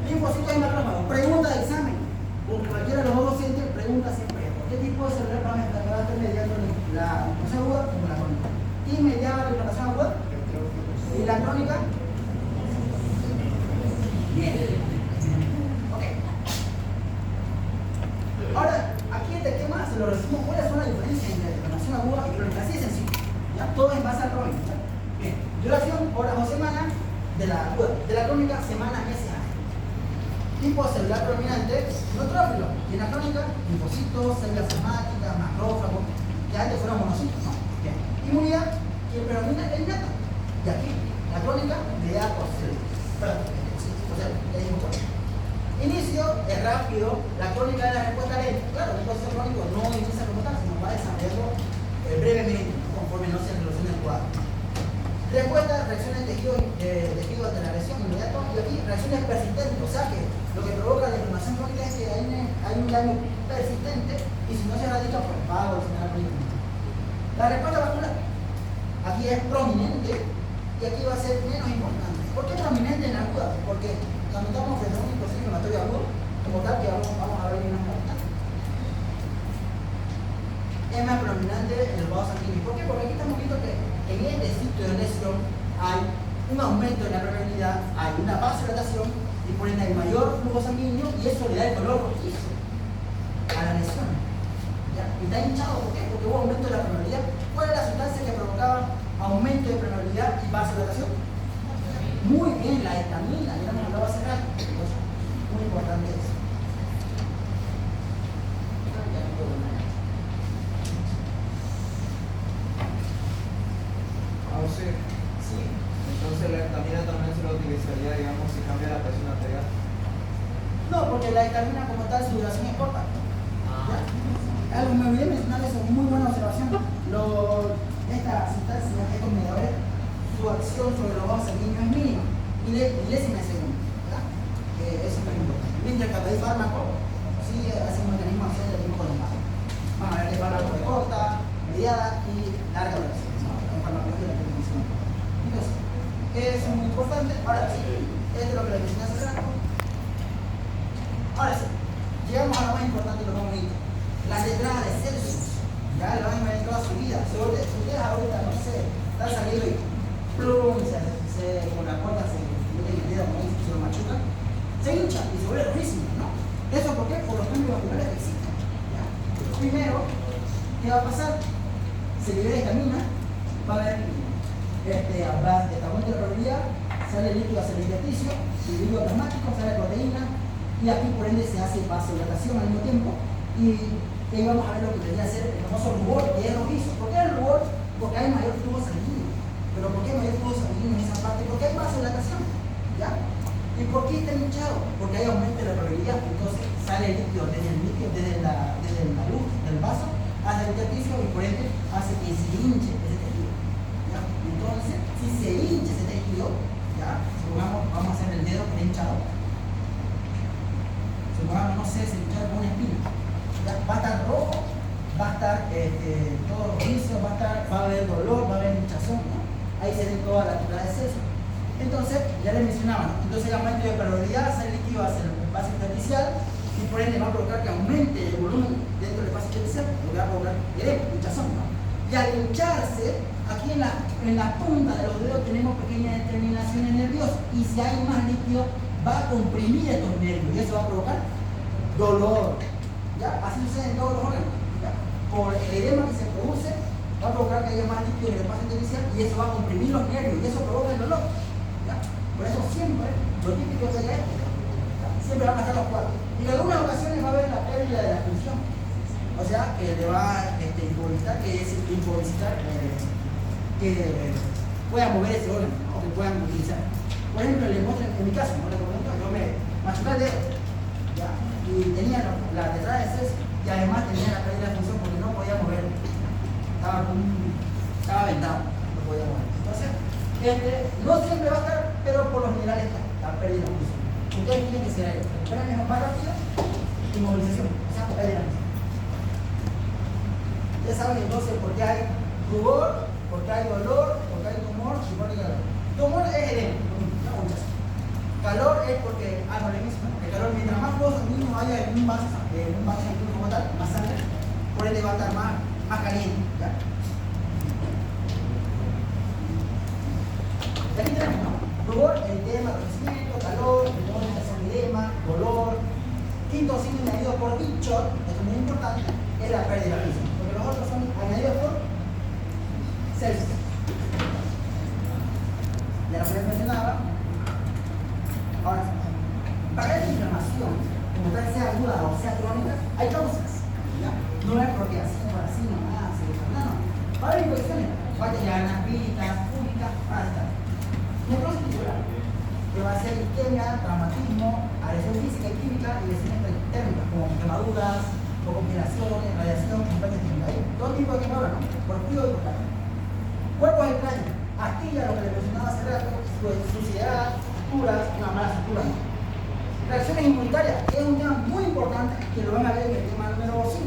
Linfocitos y macrófagos. Pregunta de examen. Con cualquiera de los dos docentes, pregunta siempre: ¿qué tipo de celular va a estar mediando la inflamación aguda como la crónica? ¿Y mediaba la inflamación aguda? ¿Y la crónica? Bien. todo en base al ROI. Bien, duración, horas o semanas de la crónica, semanas, meses, años. Tipo celular predominante, neutrófilo. Y en la crónica, linfocitos, células somáticas, macrófagos, que antes fueron monocitos, ¿no? Bien. Inmunidad, quien predomina el innata. Y aquí, la crónica, le da por células. Perdón, le digo por células. Inicio es rápido, la crónica de la respuesta lenta. Claro, un proceso crónico no inicia como tal, sino va desarrollando brevemente, conforme no se relaciona el cuadro. Respuesta, reacciones de tejido ante la lesión inmediato, y aquí reacciones persistentes, o sea que lo que provoca la inflamación crónica es que hay un daño persistente y si no se radica, pues va a evolucionar crónicamente. La respuesta vascular, aquí es prominente y aquí va a ser menos importante. ¿Por qué prominente en la aguda? Porque cuando estamos frente a un proceso inflamatorio agudo, como tal, que vamos a ver en una pregunta, es más prominente en el vaso sanguíneo. ¿Por qué? Porque aquí estamos viendo que en este sitio de lesión hay un aumento en la permeabilidad, hay una vasodilatación y por ende hay mayor flujo sanguíneo y eso le da el color rojizo a la lesión. ¿Ya? Y está hinchado, ¿por qué? Porque hubo aumento de la permeabilidad. ¿Cuál es la sustancia que provocaba aumento de permeabilidad y vasodilatación? Muy bien, la estamina, ya hemos hablado hace rato. Muy importante eso. Sí. Entonces la estamina también se lo utilizaría, digamos, si cambia la presión arterial. No, porque la estamina como tal su duración es corta. ¿Ya? Algo me olvidé mencionar eso, muy buena observación. Esta sustancia, estos mediadores, su acción sobre los vasos sanguíneos es mínima, milésima de segundo. ¿Verdad? Eso es muy importante. Mientras que el fármaco sí hace un mecanismo de acción del mismo con los vasos. Vamos a ver el fármaco de corta, mediada y larga duración. En farmacología de la definición. Entonces, eso es muy importante. Ahora sí, esto es lo que le mencioné hace rato. Ahora sí, llegamos a lo más importante de lo que hemos visto. Las entradas de Celsius. Ya lo han inventado toda su vida. Si ustedes ahorita, no sé, están saliendo y plum, con la cuerda se meten el dedo, como se lo machucan, se hincha y se vuelve rojísimo, ¿no? ¿Eso por qué? Por los cambios vasculares que existen. ¿Ya? Primero, ¿qué va a pasar? Se libera estamina, va a haber aumento de la probabilidad, sale líquido aceleriaticio, líquido plasmático, sale proteína, y aquí por ende se hace vasodilatación al mismo tiempo, y ahí vamos a ver lo que debería ser el famoso rubor, que es rojizo. ¿Por qué el rubor? Porque hay mayor flujo sanguíneo. ¿Pero por qué mayor flujo sanguíneo en esa parte? Porque hay vasodilatación, ¿ya? ¿Y por qué está hinchado? Porque hay aumento de la probabilidad, entonces sale el líquido desde la luz del vaso hacia el intersticio y por ende hace que se hinche ese tejido. ¿Ya? Entonces, si se hincha ese tejido, ¿ya? Supongamos, vamos a hacer el dedo que está hinchado. Supongamos, no sé, se hincha con una espina. ¿Ya? Va a estar rojo, va a estar todo rojizo, va a haber dolor, va a haber hinchazón, ¿no? Ahí se ven todas las entradas de seso. Entonces, ya les mencionaba, ¿no? Entonces el aumento de permeabilidad hace el líquido hacia el vaso intersticial y por ende va a provocar que aumente el volumen dentro del vaso intersticial, lo que va a provocar hinchazón, ¿no? Y al hincharse, aquí en la punta de los dedos tenemos pequeñas terminaciones nerviosas y si hay más líquido va a comprimir estos nervios y eso va a provocar dolor. ¿Ya? Así sucede en todos los órganos. ¿Ya? Por el edema que se produce va a provocar que haya más líquido en el espacio intersticial y eso va a comprimir los nervios y eso provoca el dolor. ¿Ya? Por eso siempre, lo típico es la época, siempre van a estar los cuatro. Y en algunas ocasiones va a haber la pérdida de la función. O sea, que le va a imposibilitar, que puedan mover ese órgano, o que puedan utilizar. Por ejemplo, les muestro en mi caso, ¿no? Les comento, yo me machuqué el dedo, ¿ya? Y tenía la tetrada de seso y además tenía la pérdida de función porque no podía moverlo. Estaba vendado, no podía mover. Entonces, no siempre va a estar, pero por lo general está la pérdida de función. Ustedes tienen que ser ahí. Recuperación más rápida y movilización, o sea, pérdida de función. Ya saben entonces por qué hay rubor, por qué hay dolor, por qué hay tumor y por qué hay calor. Tumor es edema, no muchas. Calor es porque, no le mismo, el calor, mientras más flujo sanguíneo haya en un vaso sanguíneo como tal, más sangre, por ende va a estar más caliente. ¿Ya? Y aquí tenemos, ¿no? Rubor, edema, crecimiento, calor, edema, dolor. Quinto signo añadido por Bichot, esto es muy importante, es la pérdida de la función. Porque los otros son añadidos por Celsius. Va a haber infecciones, bacterianas, víricas, públicas, van a estar. Necrosis tisular, que va a ser isquemia, traumatismo, agresión física y química y lesiones térmicas, como quemaduras, o complicaciones, radiación, campañas químicas. Hay todo tipo de quemaduras, ¿no? Por frío y por calor. Cuerpos extraños, astillas, lo que le mencionaba hace rato, suciedad, suturas, una mala sutura, ¿no? Reacciones inmunitarias, que es un tema muy importante, que lo van a ver en el tema número 5,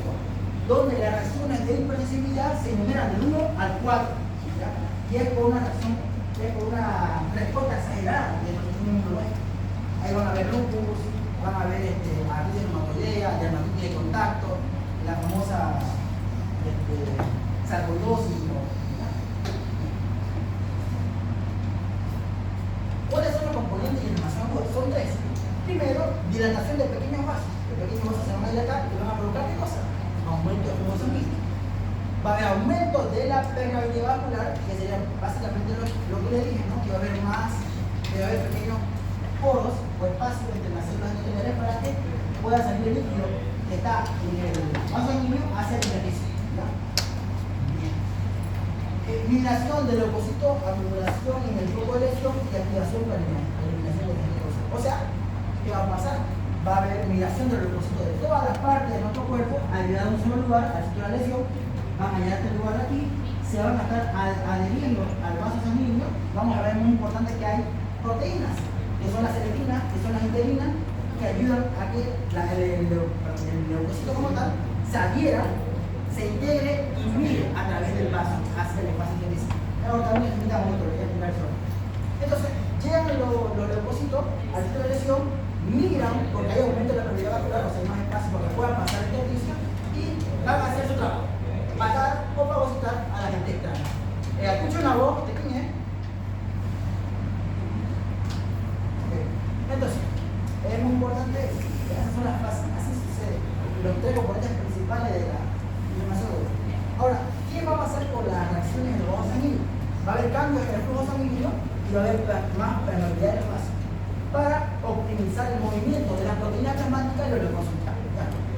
donde las reacciones de hipersensibilidad se enumeran del 1 al 4, ¿ya? Y es por una reacción, es por una respuesta exagerada de nuestro inmunológico. Ahí van a ver lupus, van a ver artritis reumatoidea, dermatitis de contacto, la famosa sarcoidosis. ¿Cuáles son los componentes de inflamación aguda? Son 3. Primero, dilatación de pequeños vasos. Los pequeños vasos se van a dilatar y van a provocar ¿qué cosa? Aumento de flujo sanguíneo. Va a haber aumento de la permeabilidad vascular, que sería básicamente lo que le dije, ¿no? Que va a haber pequeños poros o espacios entre las células endoteliales para que pueda salir el líquido que está en el vaso sanguíneo hacia el intersticio. Migración del leucocito, acumulación en el grupo de lesión y activación para eliminación de los. O sea, ¿qué va a pasar? Va a haber migración del leucocito de todas las partes de nuestro cuerpo a llegar a un solo lugar, al sitio de la lesión, van a llegar a este lugar de aquí, se van a estar adheriendo al vaso sanguíneo. Vamos a ver, muy importante que hay proteínas, que son las seretinas, que son las integrinas, que ayudan a que el leucocito como tal se adhiera, se integre y migre a través del vaso hacia el espacio que dice. Ahora también necesitamos otro, voy a explicar eso. Entonces, llegan los leucocitos al sitio de lesión, migran, porque hay aumento de la permeabilidad vascular, o sea, hay más espacio para que puedan pasar el intersticio y van a hacer su trabajo, matar o fagocitar a la gente extraña. Escucho una voz, ¿de quién es? Okay. Entonces, es muy importante, esas son las fases, así sucede, los 3 componentes principales de la inflamación aguda. Ahora, ¿qué va a pasar con las reacciones del vaso sanguíneo? Va a haber cambios en el flujo sanguíneo y va a haber más permeabilidad del vaso para optimizar el movimiento de las proteínas plasmáticas y los leucocitos.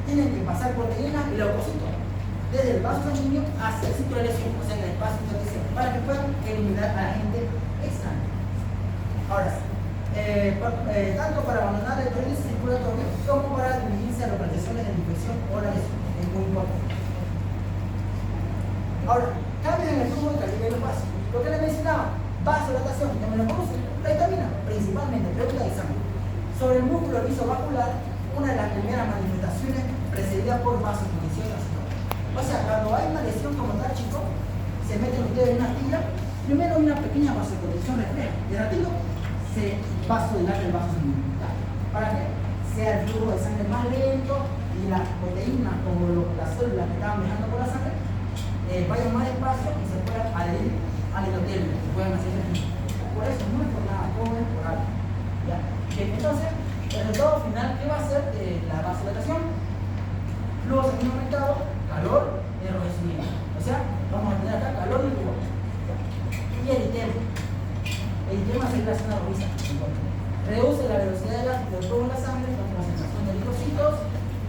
Tienen que pasar proteínas y leucocitos desde el vaso sanguíneo hacia el sitio de lesión, o sea, en el espacio intersticial, para que puedan eliminar a la gente extraña. Ahora sí, tanto para abandonar el torrente circulatorio como para dirigirse a localizaciones de infección o la lesión. Es muy importante. Ahora, cambios en el flujo de calibre de los vasos. Lo que les mencionaba, vasodilatación, que me lo conocen, la vitamina, principalmente, pregunta de examen. Sobre el músculo lisovascular, una de las primeras manifestaciones precedida por vasoconstricción. O sea, cuando hay una lesión como tal, chicos, se meten ustedes en una astilla, primero hay una pequeña vasoconstricción refleja, y el ratito se vasodilata el vaso sanguíneo. ¿Para que sea el flujo de sangre más lento y las proteínas, como las células que estaban viajando por la sangre, vayan más despacio y se puedan adherir al endotelio, se puedan hacer ejercicio. Por eso no es por nada, todo es por algo. ¿Ya? Entonces, el resultado final, ¿qué va a ser la vasodilatación? Flujo sanguíneo aumentado, calor y enrojecimiento. O sea, vamos a tener acá calor y rubor. Y eritema. Eritema es la zona rojiza. Reduce la velocidad del flujo de la sangre, la concentración de eritrocitos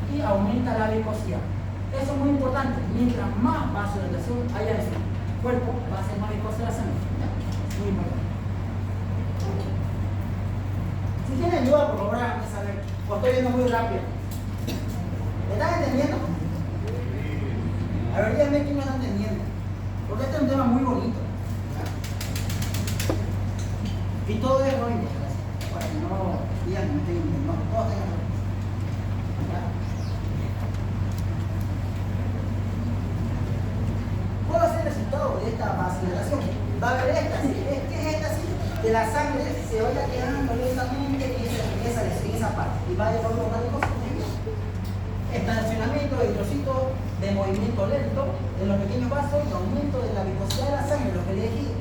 y aumenta la viscosidad. Eso es muy importante. Mientras más vasodilatación haya en el cuerpo, va a ser más viscosa la sangre. Es muy importante. Si tienen duda, por favor, háganme saber. O estoy yendo muy rápido. ¿Me están entendiendo? A ver, díganme quién me está entendiendo. Porque este es un tema muy bonito. Y todo es bonito. Para que no digan que me estoy entendiendo. No, todos tengan razón. ¿Cuál va a ser el resultado de esta vasodilatación? Va a haber éxtasis. ¿Qué es éxtasis? Que la sangre se vaya quedando lentamente en esa parte y va a provocar cosas. Estacionamiento de eritrocitos, de movimiento lento de los pequeños vasos y aumento de la viscosidad de la sangre, lo que decía.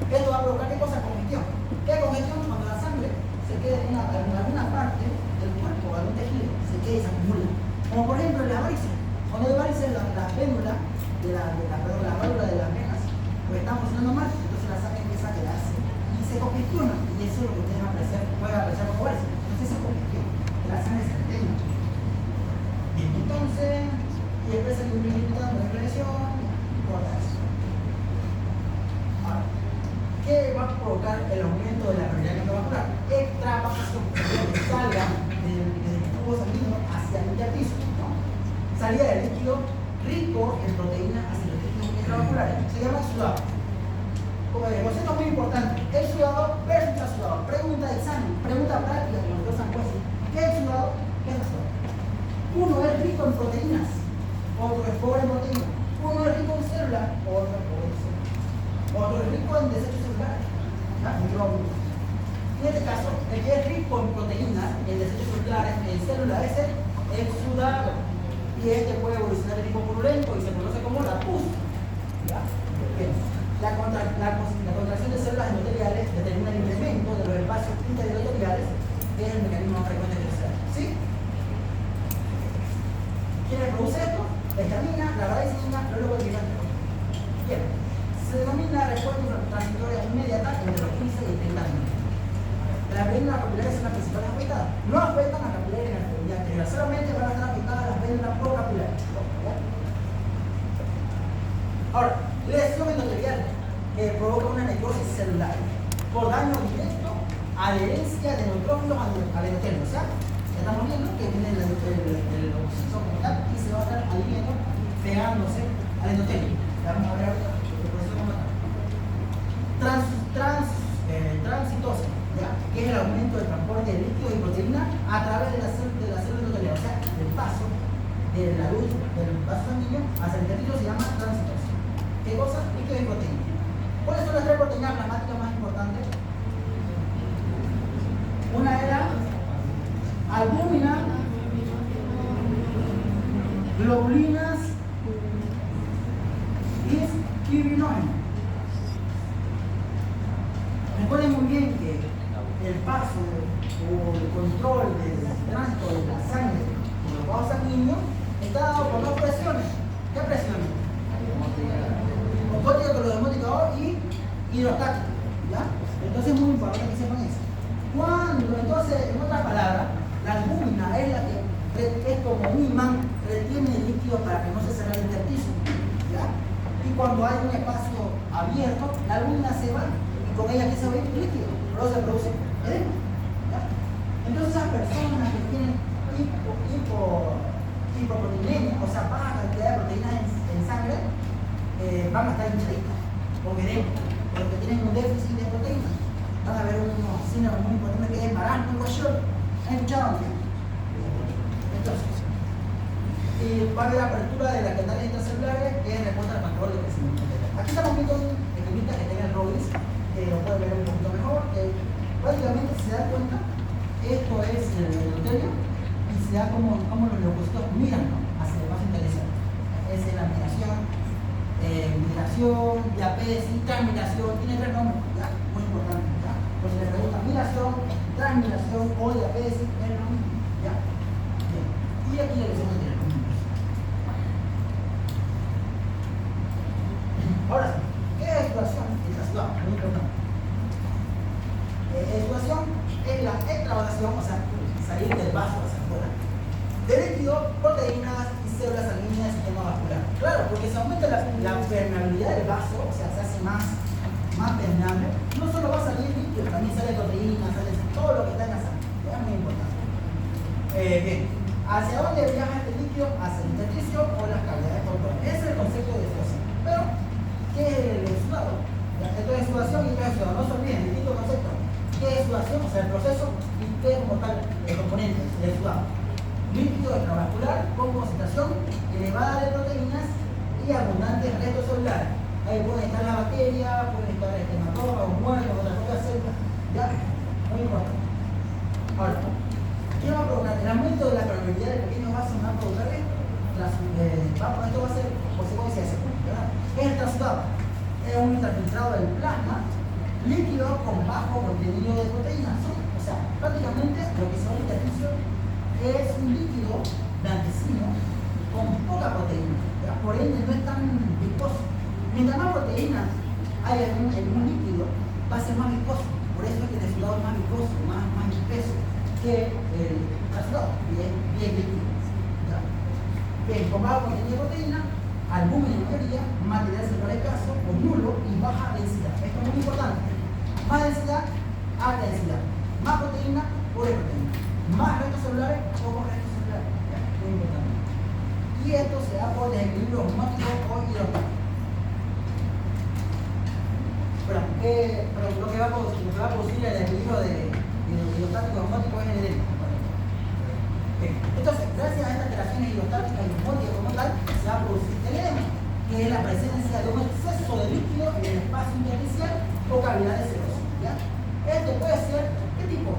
Esto va a provocar ¿qué cosa? Congestión. ¿Qué es congestión? Cuando la sangre se queda en alguna parte del cuerpo, algún tejido, se queda y se acumula. Como por ejemplo en las varices. Cuando hay varices, la péndula la válvula de las venas, pues está funcionando mal, entonces la sangre empieza a quedarse y se congestiona, y eso es lo que ustedes pueden apreciar como varices. Entonces se congestiona, que la sangre se retenga. Entonces, y después se limitando la presión, y todo eso. va a provocar el aumento de la permeabilidad cardiovascular. Extravasación, que salga del tubo sanguíneo hacia el intersticio, ¿no? Salida del líquido rico en proteínas hacia los tejidos intravasculares. Se llama exudado. Concepto muy importante. Exudado versus exudado. Pregunta de examen, pregunta práctica como los San Juez. ¿Qué es exudado? ¿Qué es exudado? Uno es rico en proteínas, otro es pobre en proteínas. Uno es rico en células, otro es pobre en células. Otro es rico en desechos celulares, microbios. En este caso, el que es rico en proteínas, en desechos celulares, en células, es el exudado. Y este puede evolucionar de tipo purulento y se conoce como la pus. ¿Ya? Bien. La contracción de células endoteliales determina el incremento de los espacios interendotheliales, que es el mecanismo más frecuente de crecer. ¿Sí? ¿Quién produce esto? La histamina, la radicinina, los leucotriesantes. Bien. Se denomina respuesta transitoria inmediata entre los 15 y 30 minutos. Las vénulas capilares son las principales afectadas. No afectan a capilares en la actividad integral, solamente van a estar afectadas las vénulas procapilares. Ahora, lesión endotelial que provoca una necrosis celular por daño directo, adherencia de neutrófilos al endotelio. O sea, estamos viendo que viene el oxígeno como tal y se va a estar adhiriendo, pegándose al endotelio. Vamos a ver ahorita el proceso como tal. Transitosis, ¿ya? Que es el aumento del transporte de líquidos y proteínas a través de la célula endotelial. O sea, el paso de la luz del vaso sanguíneo hacia el endotelio se llama transitosis. ¿Qué cosa? Líquidos y proteínas. ¿Cuáles son las tres proteínas plasmáticas más importantes? Una era albúmina, globulinas y fibrinógeno. Recuerden muy bien que el paso o el control del tránsito de la sangre por los vasos sanguíneos está dado por dos presiones. ¿Qué presiones? Osmótico con los osmoticador y hidrostático, ¿ya? Entonces es muy importante que sepan eso. Entonces, en otras palabras, la albúmina es la que es como un imán, retiene el líquido para que no se salga el intersticio, ¿ya? Y cuando hay un espacio abierto, la albúmina se va y con ella que se va a ir el líquido, luego se produce edema, ¿ya? Entonces esas personas que tienen hipoproteinemia, o sea, baja cantidad de proteínas en sangre, van a estar hinchaditas, con edema, porque tienen un déficit de proteínas. Van a ver unos síndromes muy importantes que es marasmo y kwashiorkor. ¿Han escuchado? Entonces, va a haber apertura de las canales intracelulares que es respuesta al control de crecimiento. Aquí estamos viendo un esquemita que tenga el Rodis, que lo puede ver un poquito mejor. Básicamente, si se da cuenta, esto es el endotelio y se da como los leucocitos miran, ¿no? Hacia el vaso interesante. Es la migración, diabetes, transmigración, tiene tres nombres, ¿ya? Muy importante, ¿ya? Pues si le preguntan migración, transmigración o diabetes, es lo mismo, ¿ya? Bien. Y aquí la lesión de los números. Ahora sí, ¿qué es exudación? Exudación, muy importante. Exudación es la extravasación, o sea, salir del vaso hacia afuera, de líquido, proteínas y células sanguíneas y sistema vascular. Claro, porque se aumenta la permeabilidad del vaso, o sea, se hace más permeable. No solo va a salir líquido, también sale proteínas, sale todo lo que está en la sangre. Es muy importante. Bien, ¿hacia dónde viaja este líquido? Hacia el intersticio o las cavidades portuarias. Ese es el concepto de exudación. Pero, ¿qué es el exudado? Esto es exudación y esto es exudado. No se olviden, distinto concepto. ¿Qué es exudación? O sea, el proceso y qué es como tal el componente, el exudado. Líquido extravascular con concentración elevada de proteínas y abundantes restos celulares. Ahí pueden estar las bacterias, pueden estar hematófagos, muertos, otras cosas celdas. ¿Ya? Muy importante. Ahora, ¿qué va a provocar? El aumento de la permeabilidad de pequeños vasos va a provocar esto. Esto va a ser consecuencia de ese punto, ¿verdad? ¿Qué es el transudado? Es un interfiltrado del plasma líquido con bajo contenido de proteínas. O sea, prácticamente lo que se va al intersticio es un líquido blanquecino con poca proteína, ¿ya? Por ende no es tan viscoso. Mientras más proteínas hay en un líquido, va a ser más viscoso. Por eso es que el exudado es más viscoso, más espeso que el transudado, y es bien líquido, ¿ya? Bien, con bajo contenido de proteína, albúmina en mayoría, material celular escaso o nulo y baja densidad. Esto es muy importante. alta densidad. Más proteína, pobre proteína. Más restos celulares, pocos restos celulares. ¿Ya? Muy importante. Y esto se da por desequilibrio osmótico o hidrostático. Pero lo que va a producir el desequilibrio de hidrostático osmótico es el edema. Entonces, gracias a estas alteraciones hidrostáticas y osmóticas como tal, se va a producir el edema, que es la presencia de un exceso de líquido en el espacio intersticial o cavidades serosas. ¿Ya? Este puede ser, ¿qué tipo?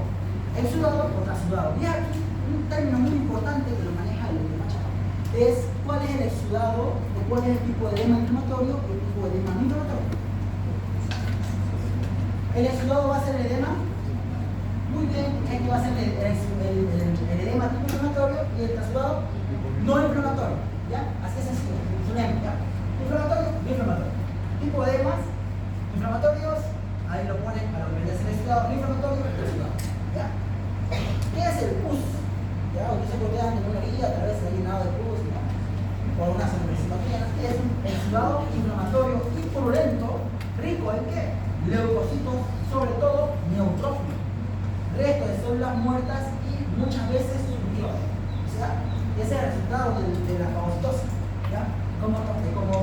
Exudado o transudado. Y aquí un término muy importante que lo maneja el Machado es cuál es el exudado o cuál es el tipo de edema inflamatorio y el tipo de edema no inflamatorio. El exudado va a ser el edema. Muy bien, este va a ser el edema tipo inflamatorio y el transudado no inflamatorio. ¿Ya? Así es sencillo. Sonemos, ¿ya? Inflamatorio, no inflamatorio. Tipo de edemas inflamatorios, ahí lo ponen para lo que es el exudado no inflamatorio y el exudado. ¿Ya? ¿Qué es el pus? ¿Ya? Ustedes se protean en una guía, tal vez se ha llenado de pus, ¿no? Por una sobrepatía. Es un exudado inflamatorio y purulento, rico en qué? Leucocitos, sobre todo neutrófilos. Resto de células muertas y muchas veces subyugadas. O sea, ese es el resultado de la fagocitosis. ¿Ya? Como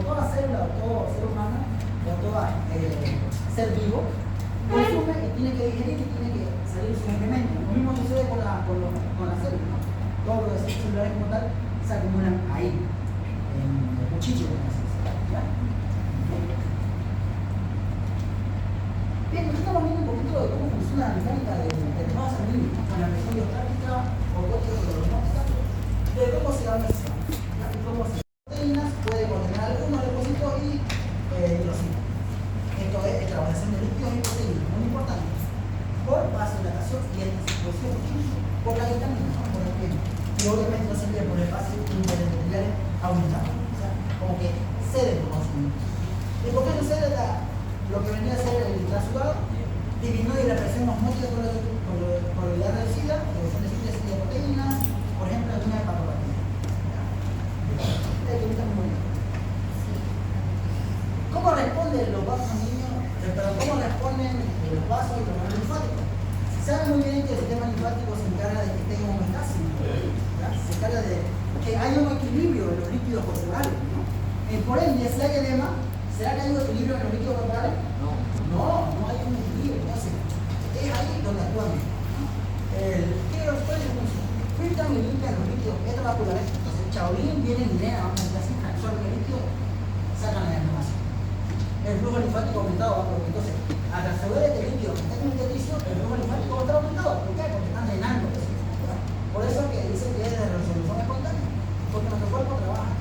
toda célula o todo ser humano o todo ser vivo consume y tiene que digerir y tiene que salir sus elementos. Lo mismo sucede con la célula, ¿no? Todos los desechos celulares como tal se acumulan ahí, en el cuchillo, como se dice. ¿Ya? Bien, nosotros estamos viendo un poquito de cómo funciona la mecánica del vaso sanguíneo, con la presión diostática o osmótica, de cómo se da una sesión, y cómo se proteínas puede contener algunos leucocitos y hidrocitos. Esto es extravasación de líquidos y proteínas, muy importante, por vasodilatación y exposición por la vitamina, ¿no? Por el tiempo. Y obviamente no se envía por el espacio interventricular aumentado, o sea, como que cede por conocimiento. ¿Y por qué sucede lo que venía a ser el transudado? Disminuye la presión osmótica por probabilidad reducida, reducción de síntesis de proteínas, por ejemplo, en una hepatopatía. ¿Cómo responden los vasos sanguíneos? ¿Cómo responden los vasos y los vasos linfáticos? Se sabe muy bien que el sistema linfático se encarga de que tenga homeostasis, se encarga de que haya un equilibrio en los líquidos corporales, ¿no? Por ende, si hay edema, ¿será que hay un equilibrio en los líquidos corporales? No hay un equilibrio. Entonces, es ahí donde actúan. ¿Qué los puede funcionar? Filtran y limpian los líquidos extravasculares. Entonces, Chaolín viene y drena, vamos a decir así, absorben el líquido, sacan la inflamación. El flujo linfático aumentado va porque entonces, a través de este líquido que está en el intersticio, el flujo linfático va a estar aumentado. ¿Por qué? Porque están drenando. Por eso es que dicen que es de resolución espontánea, porque nuestro cuerpo trabaja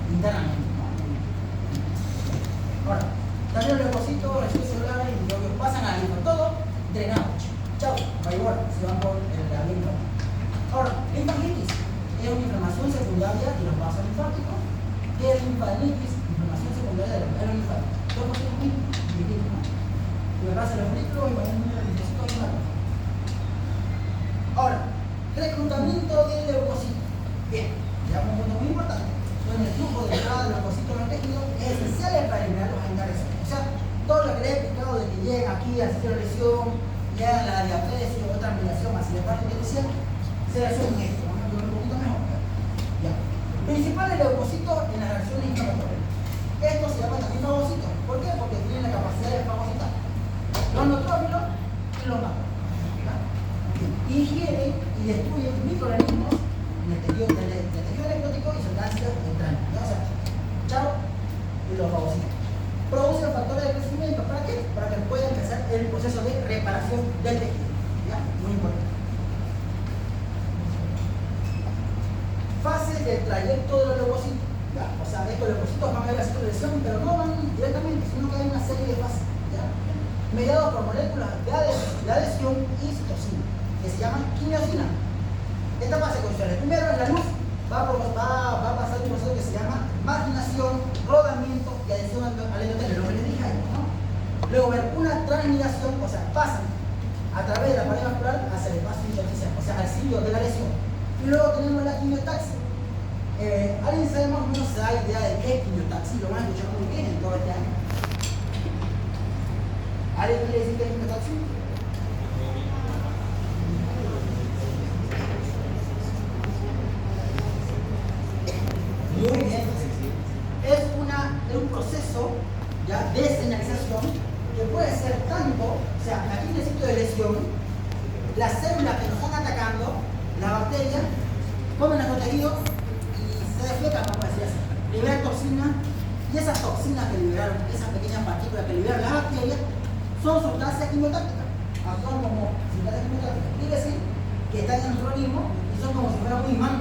internamente. Ahora, también los leucocitos, residuos celulares y los pasan a linfa, todo drenado. Chau, va igual, se van por la linfa. Ahora, linfagitis es una inflamación secundaria de los vasos linfáticos, que es linfadenitis, inflamación secundaria de los vasos linfáticos. Todos los mismos, ¿no? Lo que pasa en los folículos y en los linfocitos linfáticos. Ahora, reclutamiento de leucocitos. Bien, llegamos a un punto muy importante. Donde el flujo de entrada de leucocitos en los tejidos es esencial para eliminarlos a encarecer. O sea, todo lo que les he explicado de que llega aquí a sitio de lesión, llega a la diapresia o otra mediación hacia la parte intersticial, se resume en esto. Vamos a ver un poquito mejor. Ya. Principales leucocitos en las reacciones inflamatorias. Estos se llaman también fagocitos. ¿Por qué? Porque tienen la capacidad de fagocitar los neutrófilos y los macrófagos. Ingieren y destruyen microorganismos en el tejido necrótico y sustancias extrañas. O sea, chao y los fagocitos. Producen factores de crecimiento. ¿Para qué? Para que pueda empezar el proceso de reparación del tejido. ¿Ya? Muy importante. Fase del trayecto de los leucocitos. ¿Ya? O sea, estos leucocitos van a ir a la lesión, pero no van directamente, sino que hay una serie de fases. ¿Ya? Mediados por moléculas de adhesión y citosina, que se llaman quimiosina. Esta fase constituye primero en la luz va a pasar un proceso que se llama marginación, rodamiento y adhesión al endotelio, lo que les dije ahí, ¿no? Luego ver una transmigración, o sea, pasan a través de la pared vascular hacia el espacio intersticial, o sea, al sitio de la lesión. Y luego tenemos la quimiotaxia. ¿Alguien sabe más o menos se da idea de qué es quimiotaxia? Lo van a escuchar muy bien en todo este año. ¿Alguien quiere decir qué es quimiotaxia? deseñalización, que puede ser tanto, o sea, aquí en el sitio de lesión, las células que nos están atacando, la bacteria, comen nuestro tejido y se deflecan, como decía, liberan toxinas, y esas toxinas que liberaron, esas pequeñas partículas que liberan las bacterias, son sustancias quimiotácticas, actúan como sustancias quimiotácticas. Quiere decir que están en nuestro organismo y son como si fueran un imán,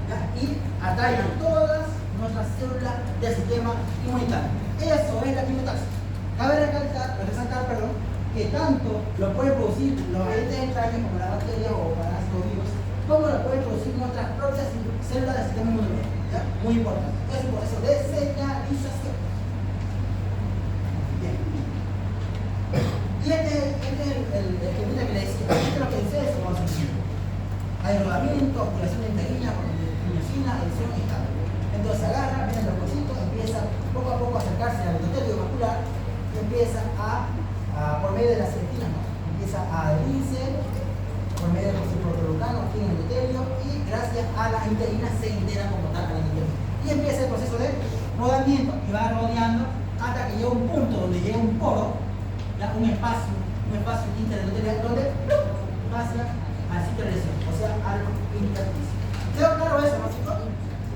¿ya? Y atraen a todas nuestras células del sistema inmunitario. Eso es la quimiotaxis. Cabe resaltar, que tanto lo pueden producir los agentes extraños como la bacteria o parásitos virus, como lo pueden producir nuestras propias células del sistema inmunitario. ¿Ya? Muy importante. Es un proceso de señalización. Bien. Y este es el esquemita que le decía. Esto es lo que dice eso. Hay rodamiento, activación de integrina, miosina, edición y tal. Entonces agarra, vienen los cositos, empieza poco a poco a acercarse al endotelio vascular y empieza por medio de las selectivas, ¿no? Empieza a adherirse por medio del ciprofloxacino aquí en el endotelio y gracias a las integrinas se integran como tal al endotelio. Y empieza el proceso de rodamiento y va rodeando hasta que llega un punto donde llega un poro, ¿ya? un espacio interendotelio donde pasa al sitio de lesión, o sea, al intersticio. ¿Quedó claro eso, no, chicos?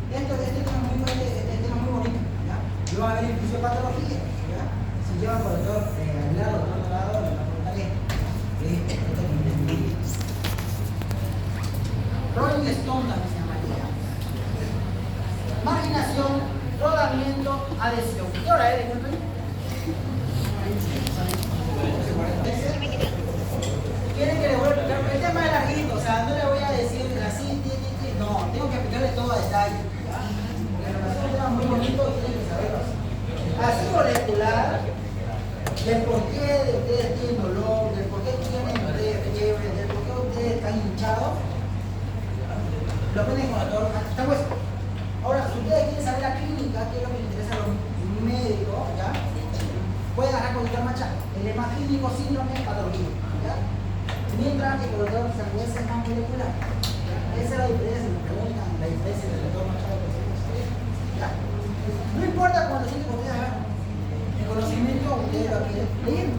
Este tema es muy bonito, ¿ya? Yo voy a ver en fisiopatología, ¿ya? Si llevan por el doctor Aguilar o otro lado, le preguntaré. Rolling Stone también se llamaría. Marginación, rodamiento, adhesión. ¿Qué hora es? Disculpen. ¿Quieren que le vuelva a explicar? El tema es larguito, o sea, no le voy a decir así, no, tengo que explicarle todo a detalle. Porque la relación es un tema muy bonito y tienen que saberlo así. Así molecular, del por qué de ustedes tienen dolor, del por qué tienen ustedes fiebre, del por qué ustedes están hinchados, lo aprenden con el doctor. Está puesto. Ahora, si ustedes quieren saber la clínica, que es lo que les interesa a los médicos, ¿ya? Pueden agarrar con el doctor Machado. El lema clínico, síndrome, patología, ¿ya? Mientras que con el doctor Sangüesa es más molecular. Esa es la diferencia, si me preguntan la diferencia entre el doctor Machado y el doctor Sangüesa. ¿Ya? No importa cuando sienten que ustedes hagan el conocimiento, ustedes lo quieren leer.